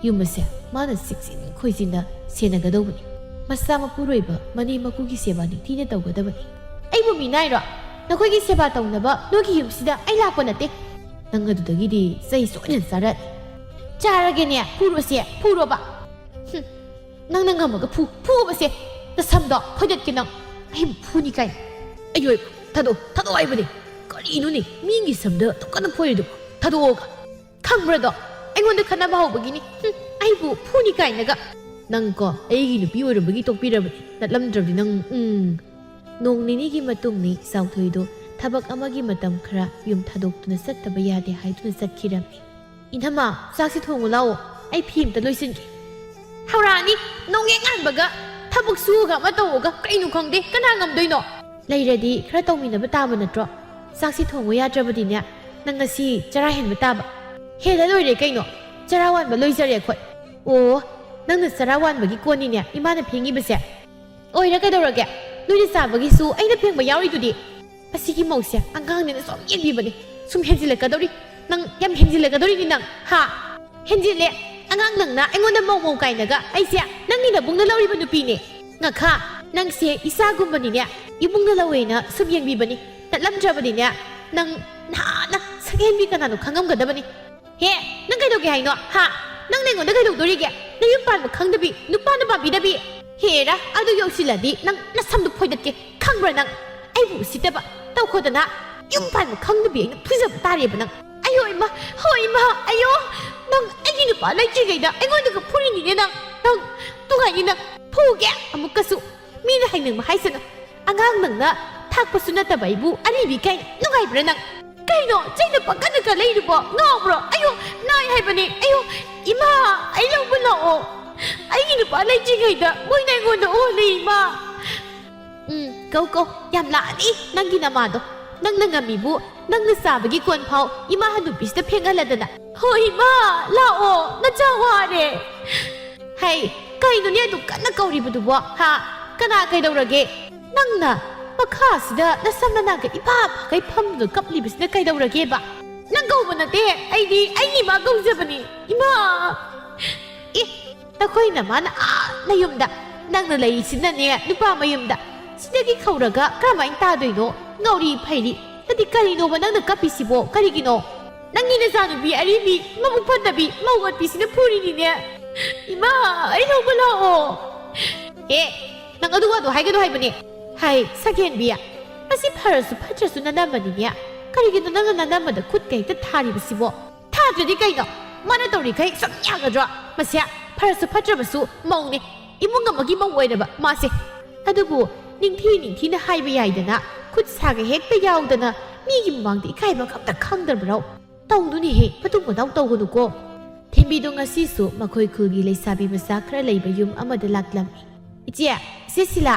ꯌꯨꯝ ꯑꯁꯦ ꯃꯥꯅ ꯆꯦꯛꯁꯤꯟ ꯈꯣꯏꯖꯤꯟꯅ ꯁꯦꯟꯅꯒꯗꯧꯕꯅꯤ ꯃꯆꯥ ꯃꯄꯨꯔꯣꯏꯕ ꯃꯅꯦ ꯃꯀꯨꯒꯤ ꯁꯦꯕꯥ ꯅꯤꯡꯊꯤꯅ ꯇꯧꯒꯗꯕꯅꯤ ꯑꯩꯕꯨ ꯃꯤꯅꯥꯏꯔꯣ ꯅꯈꯣꯏꯒꯤ ꯁꯦꯕꯥ ꯇꯧꯅꯕ ꯅꯣꯏꯒꯤ ꯌꯨꯝꯁꯤꯗ ꯑꯩ ꯂꯥꯛꯄ ꯅꯠꯇꯦ ꯅꯪ ꯑꯗꯨꯗꯒꯤꯗꯤ ꯆꯩ ꯁꯣꯏꯗꯅ ꯆꯥꯔꯛꯑꯅꯤ ꯆꯥꯔꯒꯦꯅꯦ ꯐꯨꯔꯣꯁꯦ ꯐꯨꯔꯣꯕ ꯅꯪꯅ ꯉꯝꯃꯒ ꯐꯨꯕꯁꯦ ꯅꯁꯝꯗꯣ ꯐꯣꯏꯗꯠꯀꯦ ꯅꯪ ꯑꯩꯕꯨ ꯐꯨꯅꯤ ꯀꯥꯏꯅ ꯑꯩꯌꯣꯏ ꯊꯥꯗꯣꯛꯑꯣ ꯍꯥꯏꯕꯅꯤ ꯀꯔꯤꯅꯣꯅꯦ ꯃꯤꯒꯤ ꯁꯝꯗ ꯇꯨꯀꯟꯅ ꯐꯣꯏꯔꯤꯗꯨꯕꯣ ꯊꯥꯗꯣꯛꯑꯣꯒ ꯈꯪꯕ꯭ꯔꯗꯣ ꯑꯩꯉꯣꯟꯗ ꯈꯠꯅꯕ ꯍꯧꯕꯒꯤꯅꯤ ꯑꯩꯕꯨ ꯐꯨꯅꯤ ꯀꯥꯏꯅꯒ ꯅꯪꯀꯣ ꯑꯩꯒꯤ ꯅꯨꯄꯤ ꯑꯣꯏꯔꯝꯕꯒꯤ ꯇꯣꯛꯄꯤꯔꯕꯅꯤ ꯅꯠꯂꯝꯗ꯭ꯔꯕꯗꯤ ꯅꯪ ꯅꯣꯡ ꯅꯤꯅꯤꯒꯤ ꯃꯇꯨꯡꯅꯤ ꯆꯥꯎꯊꯣꯏꯗꯣ ꯊꯕꯛ ꯑꯃꯒꯤ ꯃꯇꯝ ꯈꯔ ꯌꯨꯝ ꯊꯥꯗꯣꯛꯇꯨꯅ ꯆꯠꯇꯕ ꯌꯥꯗꯦ ꯍꯥꯏꯗꯨꯅ ꯆꯠꯈꯤꯔꯝꯃꯤ ꯏꯅꯝꯃ ꯆꯥꯛꯁꯤ ꯊꯣꯡꯉꯨ ꯂꯥꯛꯑꯣ ꯑꯩ ꯐꯤ ꯑꯃꯇ ꯂꯣꯏꯁꯤꯟꯒꯦ ꯍꯧꯔꯛꯑꯅꯤ ꯅꯣꯡꯌꯦꯛ ꯉꯥꯟꯕꯒ ꯊꯕꯛ ꯁꯨꯔꯒ ꯑꯃ ꯇꯧꯔꯒ ꯀꯩꯅꯣ ꯈꯪꯗꯦ ꯀꯅꯥ ꯉꯝꯗꯣꯏꯅꯣ ꯂꯩꯔꯗꯤ ꯈꯔ ꯇꯧꯃꯤꯟꯅꯕ ꯇꯥꯕ ꯅꯠꯇ꯭ꯔꯣ ꯆꯥꯛꯁꯤ ꯊꯣꯡꯕ ꯌꯥꯗ꯭ꯔꯕꯗꯤꯅꯦ ꯅꯪ ꯉꯁꯤ ꯆꯔꯥ ꯍꯦꯟꯕ ꯇꯥꯕ ꯍꯦꯜꯂ ꯂꯣꯏꯔꯦ ꯀꯩꯅꯣ ꯆꯔꯥ ꯋꯥꯟꯕ ꯂꯣꯏꯖꯔꯦ ꯑꯩꯈꯣꯏ ꯑꯣ ꯅꯪꯅ ꯆꯔꯥ ꯋꯥꯟꯕꯒꯤ ꯀꯣꯟꯅꯤꯅꯦ ꯏꯃꯥꯅ ꯐꯦꯡꯉꯤꯕꯁꯦ ꯑꯣꯏꯔ ꯀꯩꯗꯧꯔꯒꯦ ꯅꯣꯏꯅ ꯆꯥꯕꯒꯤꯁꯨ ꯑꯩꯅ ꯐꯦꯡꯕ ꯌꯥꯎꯔꯤꯗꯨꯗꯤ ꯑꯁꯤꯒꯤ ꯃꯧꯁꯦ ꯑꯉꯥꯡꯅꯤꯅ ꯁꯨꯝ ꯌꯦꯡꯕꯤꯕꯅꯤ ꯁꯨꯝ ꯍꯦꯟꯖꯤꯜꯂꯛꯀꯗꯧꯔꯤ ꯅꯪ ꯌꯥꯝ ꯍꯦꯟꯖꯤꯜꯂꯛꯀꯗꯧꯔꯤꯅꯤ ꯅꯪ ꯍꯥ ꯍꯦꯟꯖꯤꯜꯂꯦ ꯑꯉꯥꯡ ꯅꯪꯅ ꯑꯩꯉꯣꯟꯗ ꯃꯧ ꯀꯥꯏꯅꯒ ꯑꯩꯁꯦ ꯅꯪꯒꯤ ꯅꯕꯨꯡꯅ ꯂꯧꯔꯤꯕ ꯅꯨꯄꯤꯅꯦ ꯉꯈꯥ ꯅꯪꯁꯦ ꯏꯆꯥꯒꯨꯝꯕꯅꯤꯅꯦ ꯏꯕꯨꯡꯅ ꯂꯧꯋꯦꯅ ꯁꯨꯝ ꯌꯦꯡꯕꯤꯕꯅꯤ ꯅꯠꯂꯝꯗ꯭ꯔꯕꯗꯤꯅꯦ ꯅꯪ ꯅꯍꯥꯟꯅ ꯁꯛꯍꯦꯟꯕꯤ ꯀꯅꯥꯅꯣ ꯈꯪꯉꯝꯒꯗꯕꯅꯤ ꯍꯦ ꯅꯪ ꯀꯩꯗꯧꯒꯦ ꯍꯥꯏꯅꯣ ꯍꯥ ꯅꯪ ꯑꯩꯉꯣꯟꯗ ꯀꯩꯗꯧꯗꯣꯔꯤꯒꯦ ꯅꯌꯨꯝ ꯄꯥꯟꯕ ꯈꯪꯗꯕꯤ ꯅꯨꯄꯥꯅ ꯄꯥꯝꯕꯤꯗꯕꯤ ꯍꯦꯔꯥ ꯑꯗꯨ ꯌꯧꯁꯤꯜꯂꯗꯤ ꯅꯪ ꯅꯁꯝꯗꯨ ꯐꯣꯏꯗꯠꯀꯦ ꯈꯪꯕ꯭ꯔꯥ ꯅꯪ ꯑꯩꯕꯨ ꯎꯁꯤꯠꯇꯕ ꯇꯧꯈꯣꯗꯅ ꯌꯨꯝ ꯄꯥꯟꯕ ꯈꯪꯗꯕꯤ ꯑꯩꯅ ꯐꯨꯖꯕ ꯇꯥꯔꯦꯕ ꯅꯪ ꯑꯌꯣ ꯏꯃꯥ ꯍꯣꯏ ꯏꯃꯥ ꯑꯌꯣ ꯅꯪ ꯑꯩꯒꯤ ꯅꯨꯄꯥ ꯂꯩꯇ꯭ꯔꯤꯉꯩꯗ ꯑꯩꯉꯣꯟꯗꯒ ꯐꯨꯔꯤꯅꯤꯅꯦ ꯅꯪ ꯇꯨꯡꯉꯥꯏꯅꯤ ꯅꯪ ꯐꯨꯒꯦ ꯑꯃꯨꯛꯀꯁꯨ ꯃꯤꯅ ꯍꯥꯏꯅꯤꯡꯕ ꯍꯥꯏꯁꯅꯨ ꯑꯉꯥꯡ ꯅꯪꯅ ꯊꯥꯛꯄꯁꯨ ꯅꯠꯇꯕ ꯑꯩꯕꯨ ꯑꯔꯤꯕꯤ ꯀꯥꯏꯅ ꯅꯨꯡꯉꯥꯏꯕ꯭ꯔꯥ ꯅꯪ ꯀꯩꯅꯣ ꯆꯩꯅ ꯄꯪꯀꯟꯗꯀ ꯂꯩꯔꯤꯕꯣ ꯉꯥꯎꯕ꯭ꯔꯣ ꯑꯌꯣ ꯅꯥꯏ ꯍꯥꯏꯕꯅꯦ ꯑꯌꯣ ꯏꯃꯥ ꯑꯩ ꯂꯧꯕ ꯂꯥꯛꯑꯣ ꯑꯩꯒꯤ ꯅꯨꯄꯥ ꯂꯩꯇ꯭ꯔꯤꯉꯩꯗ ꯃꯣꯏꯅ ꯑꯩꯉꯣꯟꯗ ꯑꯣꯜꯂꯤ ꯏꯃꯥ ꯀꯧ ꯌꯥꯝ ꯂꯥꯛꯑꯅꯤ ꯅꯪꯒꯤ ꯅꯃꯥꯗꯣ ꯅꯪꯅ ꯉꯝꯃꯤꯕꯨ ꯅꯪꯅ ꯆꯥꯕꯒꯤ ꯀꯣꯟ ꯐꯥꯎ ꯏꯃꯥ ꯍꯅꯨꯄꯤꯁꯤꯗ ꯐꯦꯡꯍꯜꯂꯗꯅ ꯍꯣꯏ ꯏꯃꯥ ꯂꯥꯛꯑꯣ ꯅꯆꯥ ꯋꯥꯔꯦ ꯍꯩ ꯀꯩꯅꯣꯅꯦ ꯑꯗꯨ ꯀꯟꯅ ꯀꯧꯔꯤꯕꯗꯨꯕꯣ ꯍꯥ ꯀꯅꯥ ꯀꯩꯗꯧꯔꯒꯦ ꯅꯪꯅ ꯃꯈꯥꯁꯤꯗ ꯅꯁꯝ ꯅꯅꯥꯒ ꯏꯄꯥ ꯐꯥꯒꯩ ꯐꯝꯗꯨꯅ ꯀꯞꯂꯤꯕꯁꯤꯅ ꯀꯩꯗꯧꯔꯒꯦꯕ ꯅꯪ ꯀꯧꯕ ꯅꯠꯇꯦ ꯑꯩꯗꯤ ꯑꯩꯒꯤ ꯏꯃꯥ ꯀꯧꯖꯕꯅꯤ ꯏꯃꯥ ꯅꯈꯣꯏꯅ ꯃꯥꯅ ꯅꯌꯨꯝꯗ ꯅꯪꯅ ꯂꯩꯔꯤꯁꯤꯅꯅꯦ ꯅꯨꯄꯥ ꯃꯌꯨꯝꯗ ꯁꯤꯗꯒꯤ ꯈꯧꯔꯒ ꯀꯔꯝꯍꯥꯏꯅ ꯇꯥꯗꯣꯏꯅꯣ ꯉꯧꯔꯤ ꯐꯩꯔꯤ ꯑꯗꯨꯗꯤ ꯀꯔꯤꯅꯣꯕ ꯅꯪꯅ ꯀꯞꯄꯤꯁꯤꯕꯣ ꯀꯔꯤꯒꯤꯅꯣ ꯅꯪꯒꯤ ꯅꯆꯥꯅꯨꯄꯤ ꯑꯔꯤꯕꯤ ꯃꯕꯨꯛ ꯐꯠꯇꯕꯤ ꯃꯧ ꯑꯠꯄꯤꯁꯤꯅ ꯐꯨꯔꯤꯅꯤꯅꯦ ꯏꯃꯥ ꯑꯩ ꯂꯧꯕ ꯂꯥꯛꯑꯣ ꯅꯪ ꯑꯗꯨ ꯋꯥꯗꯣ ꯍꯥꯏꯒꯅꯨ ꯍꯥꯏꯕꯅꯦ ꯍꯥꯏ ꯁꯛꯍꯦꯟꯕꯤ ꯃꯁꯤ ꯐꯔꯁꯨ ꯐꯠꯇ꯭ꯔꯁꯨ ꯅꯅꯝꯕꯅꯤꯅꯦ ꯀꯔꯤꯒꯤꯅꯣ ꯅꯪꯅ ꯅꯅꯝꯕꯗ ꯈꯨꯠꯀ ꯍꯦꯛꯇ ꯊꯥꯔꯤꯕꯁꯤꯕꯣ ꯊꯥꯗ꯭ꯔꯗꯤ ꯀꯩꯅꯣ ꯃꯥꯅ ꯇꯧꯔꯤꯈꯩ ꯁꯨꯝ ꯌꯥꯒꯗ꯭ꯔꯣ ꯃꯁꯦ ꯐꯔꯁꯨ ꯐꯠꯇ꯭ꯔꯕꯁꯨ ꯃꯧꯅꯦ ꯏꯃꯨꯡ ꯑꯃꯒꯤ ꯃꯧ ꯑꯣꯏꯔꯕ ꯃꯥꯁꯦ ꯑꯗꯨꯕꯨ ꯅꯤꯡꯊꯤꯅ ꯍꯥꯏꯕ ꯌꯥꯏꯗꯅ ꯈꯨꯠ ꯁꯥꯒ ꯍꯦꯛꯇ ꯌꯥꯎꯗꯅ ꯃꯤꯒꯤ ꯃꯃꯥꯡꯗ ꯏꯀꯥꯏꯕ ꯑꯝꯇ ꯈꯪꯗꯕ꯭ꯔꯣ ꯇꯧꯅꯨꯅꯦꯍꯦ ꯃꯇꯨꯡ ꯃꯅꯥꯎ ꯇꯧꯒꯅꯨꯀꯣ ꯊꯦꯝꯕꯤꯗꯣ ꯉꯁꯤꯁꯨ ꯃꯈꯣꯏ ꯈꯨꯜꯒꯤ ꯂꯩꯁꯥꯕꯤ ꯃꯆꯥ ꯈꯔ ꯂꯩꯕ ꯌꯨꯝ ꯑꯃꯗ ꯂꯥꯛꯂꯝꯃꯤ ꯏꯆꯦ ꯁꯤꯂꯥ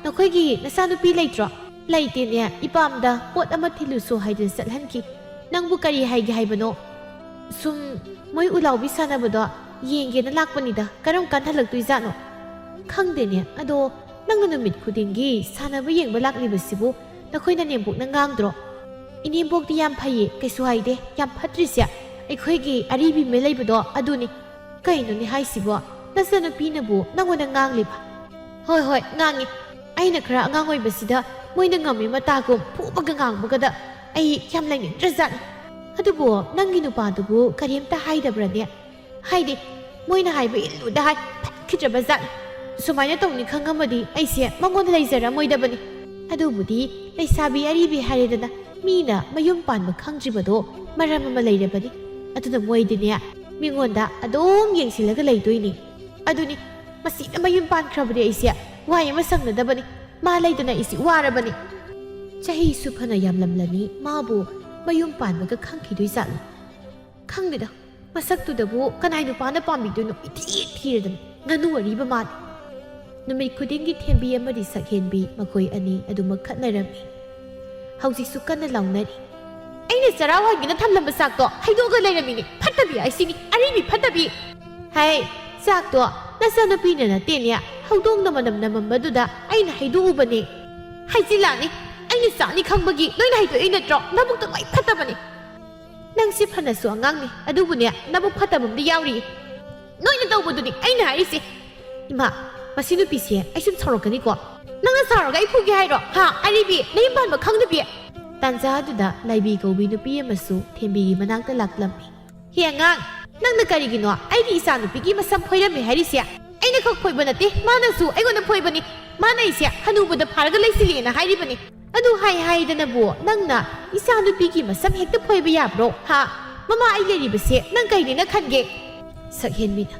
ꯅꯈꯣꯏꯒꯤ ꯅꯆꯥꯅꯨꯄꯤ ꯂꯩꯇ꯭ꯔꯣ ꯂꯩꯇꯦꯅꯦ ꯏꯄꯥꯝꯗ ꯄꯣꯠ ꯑꯃ ꯊꯤꯜꯂꯨꯁꯨ ꯍꯥꯏꯗꯨꯅ ꯆꯠꯍꯟꯈꯤ ꯅꯪꯕꯨ ꯀꯔꯤ ꯍꯥꯏꯒꯦ ꯍꯥꯏꯕꯅꯣ ꯁꯨꯝ ꯃꯣꯏ ꯎꯂꯥꯎꯕꯤ ꯁꯥꯟꯅꯕꯗꯣ ꯌꯦꯡꯒꯦꯅ ꯂꯥꯛꯄꯅꯤꯗ ꯀꯔꯝ ꯀꯥꯟ ꯍꯜꯂꯛꯇꯣꯏꯖꯥꯠꯅꯣ ꯈꯪꯗꯦꯅꯦ ꯑꯗꯣ ꯅꯪꯅ ꯅꯨꯃꯤꯠ ꯈꯨꯗꯤꯡꯒꯤ ꯁꯥꯟꯅꯕ ꯌꯦꯡꯕ ꯂꯥꯛꯂꯤꯕꯁꯤꯕꯨ ꯅꯈꯣꯏꯅ ꯅꯦꯝꯕꯣꯛꯅ ꯉꯥꯡꯗ꯭ꯔꯣ ꯏꯅꯦꯝꯕꯣꯛꯇꯤ ꯌꯥꯝ ꯐꯩꯌꯦ ꯀꯩꯁꯨ ꯍꯥꯏꯗꯦ ꯌꯥꯝ ꯐꯠꯇ꯭ꯔꯤꯁꯦ ꯑꯩꯈꯣꯏꯒꯤ ꯑꯔꯤꯕꯤ ꯃꯦ ꯂꯩꯕꯗꯣ ꯑꯗꯨꯅꯤ ꯀꯩꯅꯣꯅꯦ ꯍꯥꯏꯁꯤꯕꯣ ꯅꯆꯥꯅꯨꯄꯤꯅꯕꯨ ꯅꯪꯉꯣꯟꯗ ꯉꯥꯡꯂꯤꯕ ꯍꯣꯏ ꯉꯥꯡꯉꯤ ꯑꯩꯅ ꯈꯔ ꯑꯉꯥꯡ ꯑꯣꯏꯕꯁꯤꯗ ꯃꯣꯏꯅ ꯉꯝꯃꯤ ꯃꯇꯥꯒꯨꯝ ꯐꯨꯕꯒ ꯉꯥꯡꯕꯒꯗ ꯑꯩ ꯌꯥꯝ ꯂꯩꯅꯤꯡꯗ꯭ꯔꯖꯥꯠꯅꯤ ꯑꯗꯨꯕꯨ ꯅꯪꯒꯤ ꯅꯨꯄꯥꯗꯨꯕꯨ ꯀꯔꯤꯝꯇ ꯍꯥꯏꯗꯕ꯭ꯔꯅꯦ ꯍꯥꯏꯗꯤ ꯃꯣꯏꯅ ꯍꯥꯏꯕ ꯏꯜꯂꯨꯗ ꯍꯥꯏ ꯐꯠꯈꯤꯗ꯭ꯔꯕꯖꯥꯠꯅꯤ ꯁꯨꯃꯥꯏꯅ ꯇꯧꯅꯤ ꯈꯪꯉꯝꯃꯗꯤ ꯑꯩꯁꯦ ꯃꯉꯣꯟꯗ ꯂꯩꯖꯔꯝꯃꯣꯏꯗꯕꯅꯤ ꯑꯗꯨꯕꯨꯗꯤ ꯂꯩꯁꯥꯕꯤ ꯑꯔꯤꯕꯤ ꯍꯥꯏꯔꯦꯗꯅ ꯃꯤꯅ ꯃꯌꯨꯝ ꯄꯥꯟꯕ ꯈꯪꯗ꯭ꯔꯤꯕꯗꯣ ꯃꯔꯝ ꯑꯃ ꯂꯩꯔꯕꯅꯤ ꯑꯗꯨꯅ ꯃꯣꯏꯗꯤꯅꯦ ꯃꯤꯉꯣꯟda ꯑꯗꯨꯝ ꯌꯦꯡꯁꯤꯜꯂꯒ ꯂꯩꯗꯣꯏꯅꯤ ꯑꯗꯨꯅꯤ ꯃꯁꯤꯗ ꯃꯌꯨꯝ ꯄꯥꯟꯈ꯭ꯔꯕꯗꯤ ꯑꯩꯁꯦ ꯋꯥꯏ ꯑꯃ ꯁꯪꯅꯗꯕꯅꯤ ꯃꯥ ꯂꯩꯗꯅ ꯑꯩꯁꯤ ꯋꯥꯔꯕꯅꯤ ꯆꯍꯤꯁꯨ ꯐꯅ ꯌꯥꯝꯂꯝꯂꯅꯤ ꯃꯥꯕꯨ ꯃꯌꯨꯝ ꯄꯥꯟꯕꯒ ꯈꯪꯈꯤꯗꯣꯏꯖꯥꯠꯂꯣ ꯈꯪꯗꯦꯗ ꯃꯁꯛꯇꯨꯗꯕꯨ ꯀꯅꯥꯏ ꯅꯨꯄꯥꯅ ꯄꯥꯝꯕꯤꯗꯣꯏꯅꯣ ꯏꯊꯤ ꯊꯤꯔꯗꯅ ꯉꯥꯅꯨ ꯑꯔꯤꯕ ꯃꯥꯜꯂꯤ ꯅꯨꯃꯤꯠ ꯈꯨꯗꯤꯡꯒꯤ ꯊꯦꯝꯕꯤ ꯑꯃꯗꯤ ꯁꯛꯍꯦꯟꯕꯤ ꯃꯈꯣꯏ ꯑꯅꯤ ꯑꯗꯨꯃꯛ ꯈꯠꯅꯔꯝꯃꯤ ꯍꯧꯖꯤꯛꯁꯨ ꯀꯟꯅ ꯂꯥꯎꯅꯔꯤ ꯑꯩꯅ ꯆꯔꯥ ꯋꯥꯟꯒꯦꯅ ꯊꯝꯂꯝꯕ ꯆꯥꯛꯇꯣ ꯍꯩꯗꯣꯛꯑꯒ ꯂꯩꯔꯝꯃꯤꯅꯤ ꯐꯠꯇꯕꯤ ꯑꯩꯁꯤꯅꯤ ꯑꯔꯤꯕꯤ ꯐꯠꯇꯕꯤ ꯍꯥꯏ ꯆꯥꯛꯇꯣ ꯅꯆꯥꯅꯨꯄꯤꯅ ꯅꯠꯇꯦꯅꯦ ꯍꯧꯗꯣꯡꯅ ꯃꯅꯝ ꯅꯝꯃꯝꯕꯗꯨꯗ ꯑꯩꯅ ꯍꯩꯗꯣꯛꯎꯕꯅꯤ ꯍꯥꯏꯖꯤꯜꯂꯥꯅꯤ ꯑꯩꯅ ꯆꯥꯛꯅꯤ ꯈꯪꯕꯒꯤ ꯂꯣꯏꯅ ꯍꯩꯗꯣꯛꯏ ꯅꯠꯇ꯭ꯔꯣ ꯅꯕꯨꯛꯇ ꯂꯣꯏ ꯐꯠꯇꯕꯅꯤ ꯅꯪꯁꯤ ꯐꯅꯁꯨ ꯑꯉꯥꯡꯅꯤ ꯑꯗꯨꯕꯨꯅꯦ ꯅꯕꯨꯛ ꯐꯠꯇꯕ ꯑꯃꯗꯤ ꯌꯥꯎꯔꯤꯌꯦ ꯅꯣꯏꯅ ꯇꯧꯕꯗꯨꯅꯤ ꯑꯩꯅ ꯍꯥꯏꯔꯤꯁꯦ ꯏꯃꯥ ꯃꯁꯤ ꯅꯨꯄꯤꯁꯦ ꯑꯩ ꯁꯨꯝ ꯁꯥꯎꯔꯛꯀꯅꯤꯀꯣ ꯅꯪꯅ ꯁꯥꯎꯔꯒ ꯑꯩ ꯐꯨꯒꯦ ꯍꯥꯏꯔꯣ ꯍꯥ ꯑꯔꯤꯕꯤ ꯅꯌꯨꯝ ꯄꯥꯟꯕ ꯈꯪꯗꯕꯤ ꯇꯥꯟꯖꯥ ꯑꯗꯨꯗ ꯂꯥꯏꯕꯤ ꯀꯧꯕꯤ ꯅꯨꯄꯤ ꯑꯃꯁꯨ ꯊꯦꯝꯕꯤꯒꯤ ꯃꯅꯥꯛꯇ ꯂꯥꯛꯂꯝꯃꯤ ꯍꯦ ꯑꯉꯥꯡ ꯅꯪꯅ ꯀꯔꯤꯒꯤꯅꯣ ꯑꯩꯒꯤ ꯏꯆꯥꯅꯨꯄꯤꯒꯤ ꯃꯁꯝ ꯐꯣꯏꯔꯝꯃꯦ ꯍꯥꯏꯔꯤꯁꯦ ꯑꯩꯅ ꯈꯛ ꯐꯣꯏꯕ ꯅꯠꯇꯦ ꯃꯥꯅꯁꯨ ꯑꯩꯉꯣꯟꯗ ꯐꯣꯏꯕꯅꯤ ꯃꯥꯅ ꯑꯩꯁꯦ ꯍꯅꯨꯕꯗ ꯐꯥꯔꯒ ꯂꯩꯁꯤꯜꯂꯦꯅ ꯍꯥꯏꯔꯤꯕꯅꯤ ꯑꯗꯨ ꯍꯥꯏꯗꯅꯕꯨ ꯅꯪꯅ ꯏꯆꯥꯅꯨꯄꯤꯒꯤ ꯃꯁꯝ ꯍꯦꯛꯇ ꯐꯣꯏꯕ ꯌꯥꯕ꯭ꯔꯣ ꯍꯥ ꯃꯃꯥ ꯑꯩ ꯂꯩꯔꯤꯕꯁꯦ ꯅꯪ ꯀꯩꯅꯦꯅ ꯈꯟꯒꯦ ꯁꯛꯍꯦꯟꯕꯤꯅ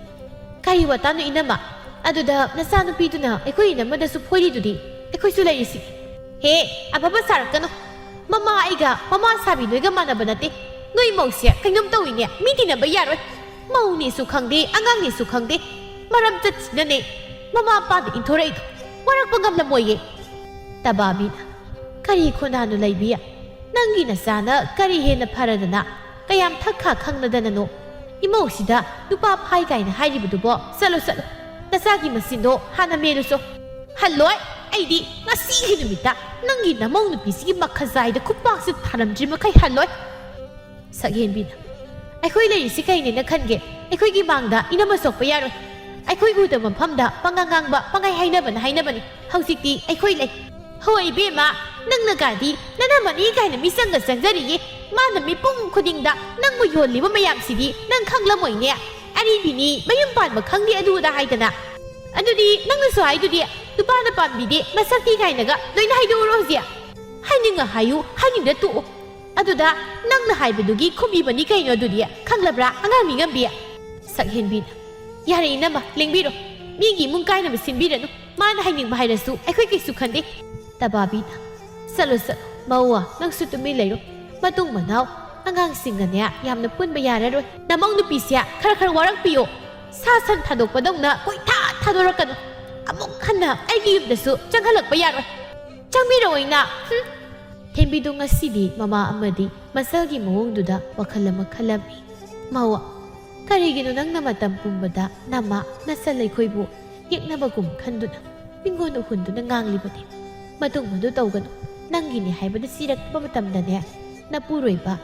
ꯀꯔꯤ ꯋꯥꯇꯥꯅꯣ ꯏꯅꯝꯃ ꯑꯗꯨꯗ ꯅꯆꯥꯅꯨꯄꯤꯗꯨꯅ ꯑꯩꯈꯣꯏ ꯏꯅꯝꯃꯗꯁꯨ ꯐꯣꯏꯔꯤꯗꯨꯗꯤ ꯑꯩꯈꯣꯏꯁꯨ ꯂꯩꯔꯤꯁꯤ ꯍꯦ ꯑꯐꯕ ꯁꯥꯔꯛꯀꯅꯨ ꯃꯃꯥ ꯑꯩꯒ ꯃꯃꯥ ꯁꯥꯕꯤ ꯅꯣꯏꯒ ꯃꯥꯟꯅꯕ ꯅꯠꯇꯦ ꯅꯣꯏ ꯃꯧꯁꯦ ꯀꯩꯅꯣꯝ ꯇꯧꯏꯅꯦ ꯃꯤ ꯇꯤꯟꯅꯕ ꯌꯥꯔꯣꯏ ꯃꯧꯅꯦꯁꯨ ꯈꯪꯗꯦ ꯑꯉꯥꯡꯅꯦꯁꯨ ꯈꯪꯗꯦ ꯃꯔꯝ ꯆꯠꯁꯤꯅꯅꯦ ꯃꯃꯥ ꯃꯄꯥꯗ ꯏꯟꯊꯣꯔꯛꯏꯗꯣ ꯋꯥꯔꯛꯄ ꯉꯝꯂꯝꯃꯣꯏꯌꯦ ꯇꯕꯥꯕꯤꯅ ꯀꯔꯤ ꯈꯣꯟꯗꯥꯅꯣ ꯂꯩꯕꯤ ꯅꯪꯒꯤ ꯅꯆꯥꯅ ꯀꯔꯤ ꯍꯦꯟꯅ ꯐꯔꯗꯅ ꯀꯌꯥꯝ ꯊꯛꯈꯥ ꯈꯪꯅꯗꯅꯅꯣ ꯏꯃꯧꯁꯤꯗ ꯅꯨꯄꯥ ꯐꯥꯏ ꯀꯥꯏꯅ ꯍꯥꯏꯔꯤꯕꯗꯨꯕꯣ ꯆꯠꯂꯣ ꯅꯆꯥꯒꯤ ꯃꯆꯤꯟꯗꯣ ꯍꯥꯟꯅ ꯃꯦꯜꯂꯨꯆꯣ ꯍꯜꯂꯣꯏ ꯑꯩꯗꯤ ꯉꯁꯤꯒꯤ ꯅꯨꯃꯤꯠꯇ ꯅꯪꯒꯤ ꯅꯃꯧ ꯅꯨꯄꯤꯁꯤꯒꯤ ꯃꯈꯖꯥꯏꯗ ꯈꯨꯄꯥꯛꯁꯤ ꯊꯥꯔꯝꯗ꯭ꯔꯤ ꯃꯈꯩ ꯍꯜꯂꯣꯏ ꯁꯛꯍꯦꯟꯕꯤꯅ ꯑꯩꯈꯣꯏ ꯂꯩꯔꯤꯁꯤ ꯀꯩꯅꯦꯅ ꯈꯟꯒꯦ ꯑꯩꯈꯣꯏꯒꯤ ꯃꯥꯡꯗ ꯏꯅꯝꯃ ꯁꯣꯛꯄ ꯌꯥꯔꯣꯏ ꯑꯩꯈꯣꯏ ꯎꯗꯕ ꯃꯐꯝꯗ ꯄꯪꯉꯥꯡ ꯉꯥꯡꯕ ꯄꯪꯍꯥꯏ ꯍꯥꯏꯅꯕꯅꯤ ꯍꯧꯖꯤꯛꯇꯤ ꯑꯩꯈꯣꯏ ꯂꯩ ꯍꯣꯏ ꯏꯕꯦꯝꯃ ꯅꯪꯅ ꯒꯥꯗꯤ ꯅꯅꯝꯃꯅꯤ ꯀꯥꯏꯅ ꯃꯤꯆꯪꯒ ꯆꯪꯖꯔꯤꯌꯦ ꯃꯥꯅ ꯃꯤꯄꯨꯝ ꯈꯨꯗꯤꯡꯗ ꯅꯪꯕꯨ ꯌꯣꯜꯂꯤꯕ ꯃꯌꯥꯝꯁꯤꯗꯤ ꯅꯪ ꯈꯪꯂꯝꯃꯣꯏꯅꯦ ꯑꯔꯤꯕꯤꯅꯤ ꯃꯌꯨꯝ ꯄꯥꯟꯕ ꯈꯪꯗꯦ ꯑꯗꯨꯗ ꯍꯥꯏꯗꯅ ꯑꯗꯨꯗꯤ ꯅꯪꯅꯁꯨ ꯍꯥꯏꯗꯨꯗꯤ ꯅꯨꯄꯥꯅ ꯄꯥꯝꯕꯤꯗꯦ ꯃꯁꯛ ꯊꯤ ꯀꯥꯏꯅꯒ ꯂꯣꯏꯅ ꯍꯥꯏꯗꯣꯛꯎꯔꯣ ꯍꯧꯖꯤꯛ ꯍꯥꯏꯅꯤꯡꯉ ꯍꯥꯏꯌꯨ ꯍꯥꯏꯅꯤꯡꯗ ꯇꯣꯛꯑꯣ ꯑꯗꯨꯗ ꯅꯪꯅ ꯍꯥꯏꯕꯗꯨꯒꯤ ꯈꯨꯝꯕꯤꯕꯅꯤ ꯀꯩꯅꯣ ꯑꯗꯨꯗꯤ ꯈꯪꯂꯕ꯭ꯔꯥ ꯑꯉꯥꯡ ꯃꯤꯉꯝꯕꯤ ꯁꯛꯍꯦꯟꯕꯤꯅ ꯌꯥꯔꯦ ꯏꯅꯝꯃ ꯂꯦꯡꯕꯤꯔꯣ ꯃꯤꯒꯤ ꯏꯃꯨꯡ ꯀꯥꯏꯅꯕ ꯁꯤꯟꯕꯤꯔꯅꯨ ꯃꯥꯅ ꯍꯥꯏꯅꯤꯡꯕ ꯍꯥꯏꯔꯁꯨ ꯑꯩꯈꯣꯏ ꯀꯩꯁꯨ ꯈꯟꯗꯦ ꯇꯕꯥꯕꯤꯅ ꯆꯠꯂꯣ ꯃꯧꯋꯥ ꯅꯪꯁꯨ ꯇꯨꯃꯤꯟ ꯂꯩꯔꯣ ꯃꯇꯨꯡ ꯃꯅꯥꯎ ꯑꯉꯥꯡꯁꯤꯡꯒꯅꯦ ꯌꯥꯝꯅ ꯄꯨꯟꯕ ꯌꯥꯔꯔꯣꯏ ꯅꯃꯧ ꯅꯨꯄꯤꯁꯦ ꯈꯔ ꯋꯥꯔꯛꯄꯤꯌꯣ ꯁꯥ ꯁꯟ ꯊꯥꯗꯣꯛꯄꯗꯧꯅ ꯀꯣꯏꯊꯥ ꯊꯥꯗꯣꯔꯛꯀꯅꯨ ꯑꯃꯨꯛ ꯍꯟꯅ ꯑꯩꯒꯤ ꯌꯨꯝꯗꯁꯨ ꯆꯪꯍꯜꯂꯛꯄ ꯌꯥꯔꯣꯏ ꯆꯪꯕꯤꯔꯛꯑꯣꯏꯅ ꯊꯦꯝꯕꯤꯗꯨ ꯉꯁꯤꯗꯤ ꯃꯃꯥ ꯑꯃꯗꯤ ꯃꯆꯜꯒꯤ ꯃꯑꯣꯡꯗꯨꯗ ꯋꯥꯈꯜ ꯑꯃ ꯈꯜꯂꯝꯃꯤ ꯃꯧꯋꯥ ꯀꯔꯤꯒꯤꯅꯣ ꯅꯪꯅ ꯃꯇꯝ ꯄꯨꯝꯕꯗ ꯅꯃꯥ ꯅꯆꯜ ꯑꯩꯈꯣꯏꯕꯨ ꯌꯦꯛꯅꯕꯒꯨꯝ ꯈꯟꯗꯨꯅ ꯃꯤꯉꯣꯟꯗ ꯍꯨꯟꯗꯨꯅ ꯉꯥꯡꯂꯤꯕꯅꯤ ꯃꯇꯨꯡ ꯃꯗꯨ ꯇꯧꯒꯅꯨ ꯅꯪꯒꯤꯅꯦ ꯍꯥꯏꯕꯗ ꯆꯤꯔꯛꯄ ꯃꯇꯝꯗꯅꯦ ꯅꯄꯨꯔꯣꯏꯕ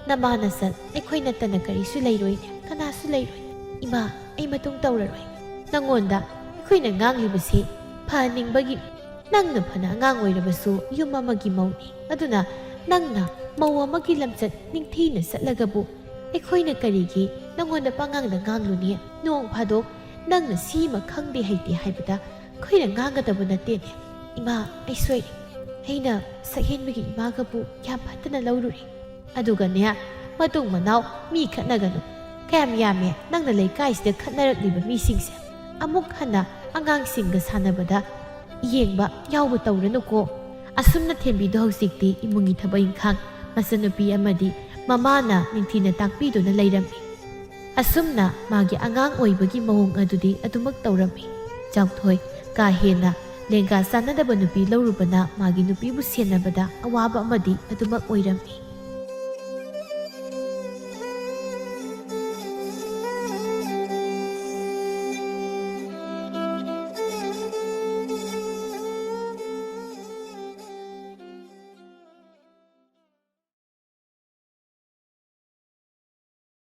ꯅꯃꯥ ꯅꯆꯜ ꯑꯩꯈꯣꯏ ꯅꯠꯇꯅ ꯀꯔꯤꯁꯨ ꯂꯩꯔꯣꯏꯅꯦ ꯀꯅꯥꯁꯨ ꯂꯩꯔꯣꯏ ꯏꯃꯥ ꯑꯩ ꯃꯇꯨꯡ ꯇꯧꯔꯔꯣꯏ ꯅꯪꯉꯣꯟꯗ ꯑꯩꯈꯣꯏꯅ ꯉꯥꯡꯂꯤꯕꯁꯤ ꯐꯍꯟꯅꯤꯡꯕꯒꯤ ꯅꯪꯅ ꯐꯅ ꯑꯉꯥꯡ ꯑꯣꯏꯔꯕꯁꯨ ꯌꯨꯝ ꯑꯃꯒꯤ ꯃꯧꯅꯤ ꯑꯗꯨꯅ ꯅꯪꯅ ꯃꯧ ꯑꯃꯒꯤ ꯂꯝꯆꯠ ꯅꯤꯡꯊꯤꯅ ꯆꯠꯂꯒꯕꯨ ꯑꯩꯈꯣꯏꯅ ꯀꯔꯤꯒꯤ ꯅꯪꯉꯣꯟꯗ ꯄꯉꯥꯡꯗ ꯉꯥꯡꯂꯨꯅꯤ ꯅꯣꯡ ꯐꯥꯗꯣꯛ ꯅꯪꯅ ꯁꯤꯃ ꯈꯪꯗꯦ ꯍꯩꯇꯦ ꯍꯥꯏꯕꯗ ꯑꯩꯈꯣꯏꯅ ꯉꯥꯡꯒꯗꯕ ꯅꯠꯇꯦꯅꯦ ꯏꯃꯥ ꯑꯩ ꯁꯣꯏꯔꯦ ꯑꯩꯅ ꯁꯛꯍꯦꯟꯕꯒꯤ ꯏꯃꯥꯒꯕꯨ ꯌꯥꯝ ꯐꯠꯇꯅ ꯂꯧꯔꯨꯔꯦ ꯑꯗꯨꯒꯅꯦ ꯃꯇꯨꯡ ꯃꯅꯥꯎ ꯃꯤ ꯈꯠꯅꯒꯅꯨ ꯀꯌꯥꯝ ꯌꯥꯝꯃꯦ ꯅꯪꯅ ꯂꯩꯀꯥꯏꯁꯤꯗ ꯈꯠꯅꯔꯛꯂꯤꯕ ꯃꯤꯁꯤꯡꯁꯦ ꯑꯃꯨꯛ ꯍꯟꯅ ꯑꯉꯥꯡꯁꯤꯡꯒ ꯁꯥꯟꯅꯕꯗ ꯌꯦꯡꯕ ꯌꯥꯎꯕ ꯇꯧꯔꯅꯨꯀꯣ ꯑꯁꯨꯝꯅ ꯊꯦꯝꯕꯤꯗꯣ ꯍꯧꯖꯤꯛꯇꯤ ꯏꯃꯨꯡꯒꯤ ꯊꯕꯛ ꯏꯪꯈꯥꯡ ꯃꯆꯟꯅꯨꯄꯤ ꯑꯃꯗꯤ ꯃꯃꯥꯅ ꯅꯤꯡꯊꯤꯅ ꯇꯥꯛꯄꯤꯗꯨꯅ ꯂꯩꯔꯝꯃꯤ ꯑꯁꯨꯝꯅ ꯃꯥꯒꯤ ꯑꯉꯥꯡ ꯑꯣꯏꯕꯒꯤ ꯃꯑꯣꯡ ꯑꯗꯨꯗꯤ ꯑꯗꯨꯃꯛ ꯇꯧꯔꯝꯃꯤ ꯆꯥꯎꯊꯣꯏ ꯀꯥ ꯍꯦꯟꯅ ꯂꯦꯡꯒꯥ ꯆꯥꯟꯅꯗꯕ ꯅꯨꯄꯤ ꯂꯧꯔꯨꯕꯅ ꯃꯥꯒꯤ ꯅꯨꯄꯤꯕꯨ ꯁꯦꯟꯅꯕꯗ ꯑꯋꯥꯕ ꯑꯃꯗꯤ ꯑꯗꯨꯃꯛ ꯑꯣꯏꯔꯝꯃꯤ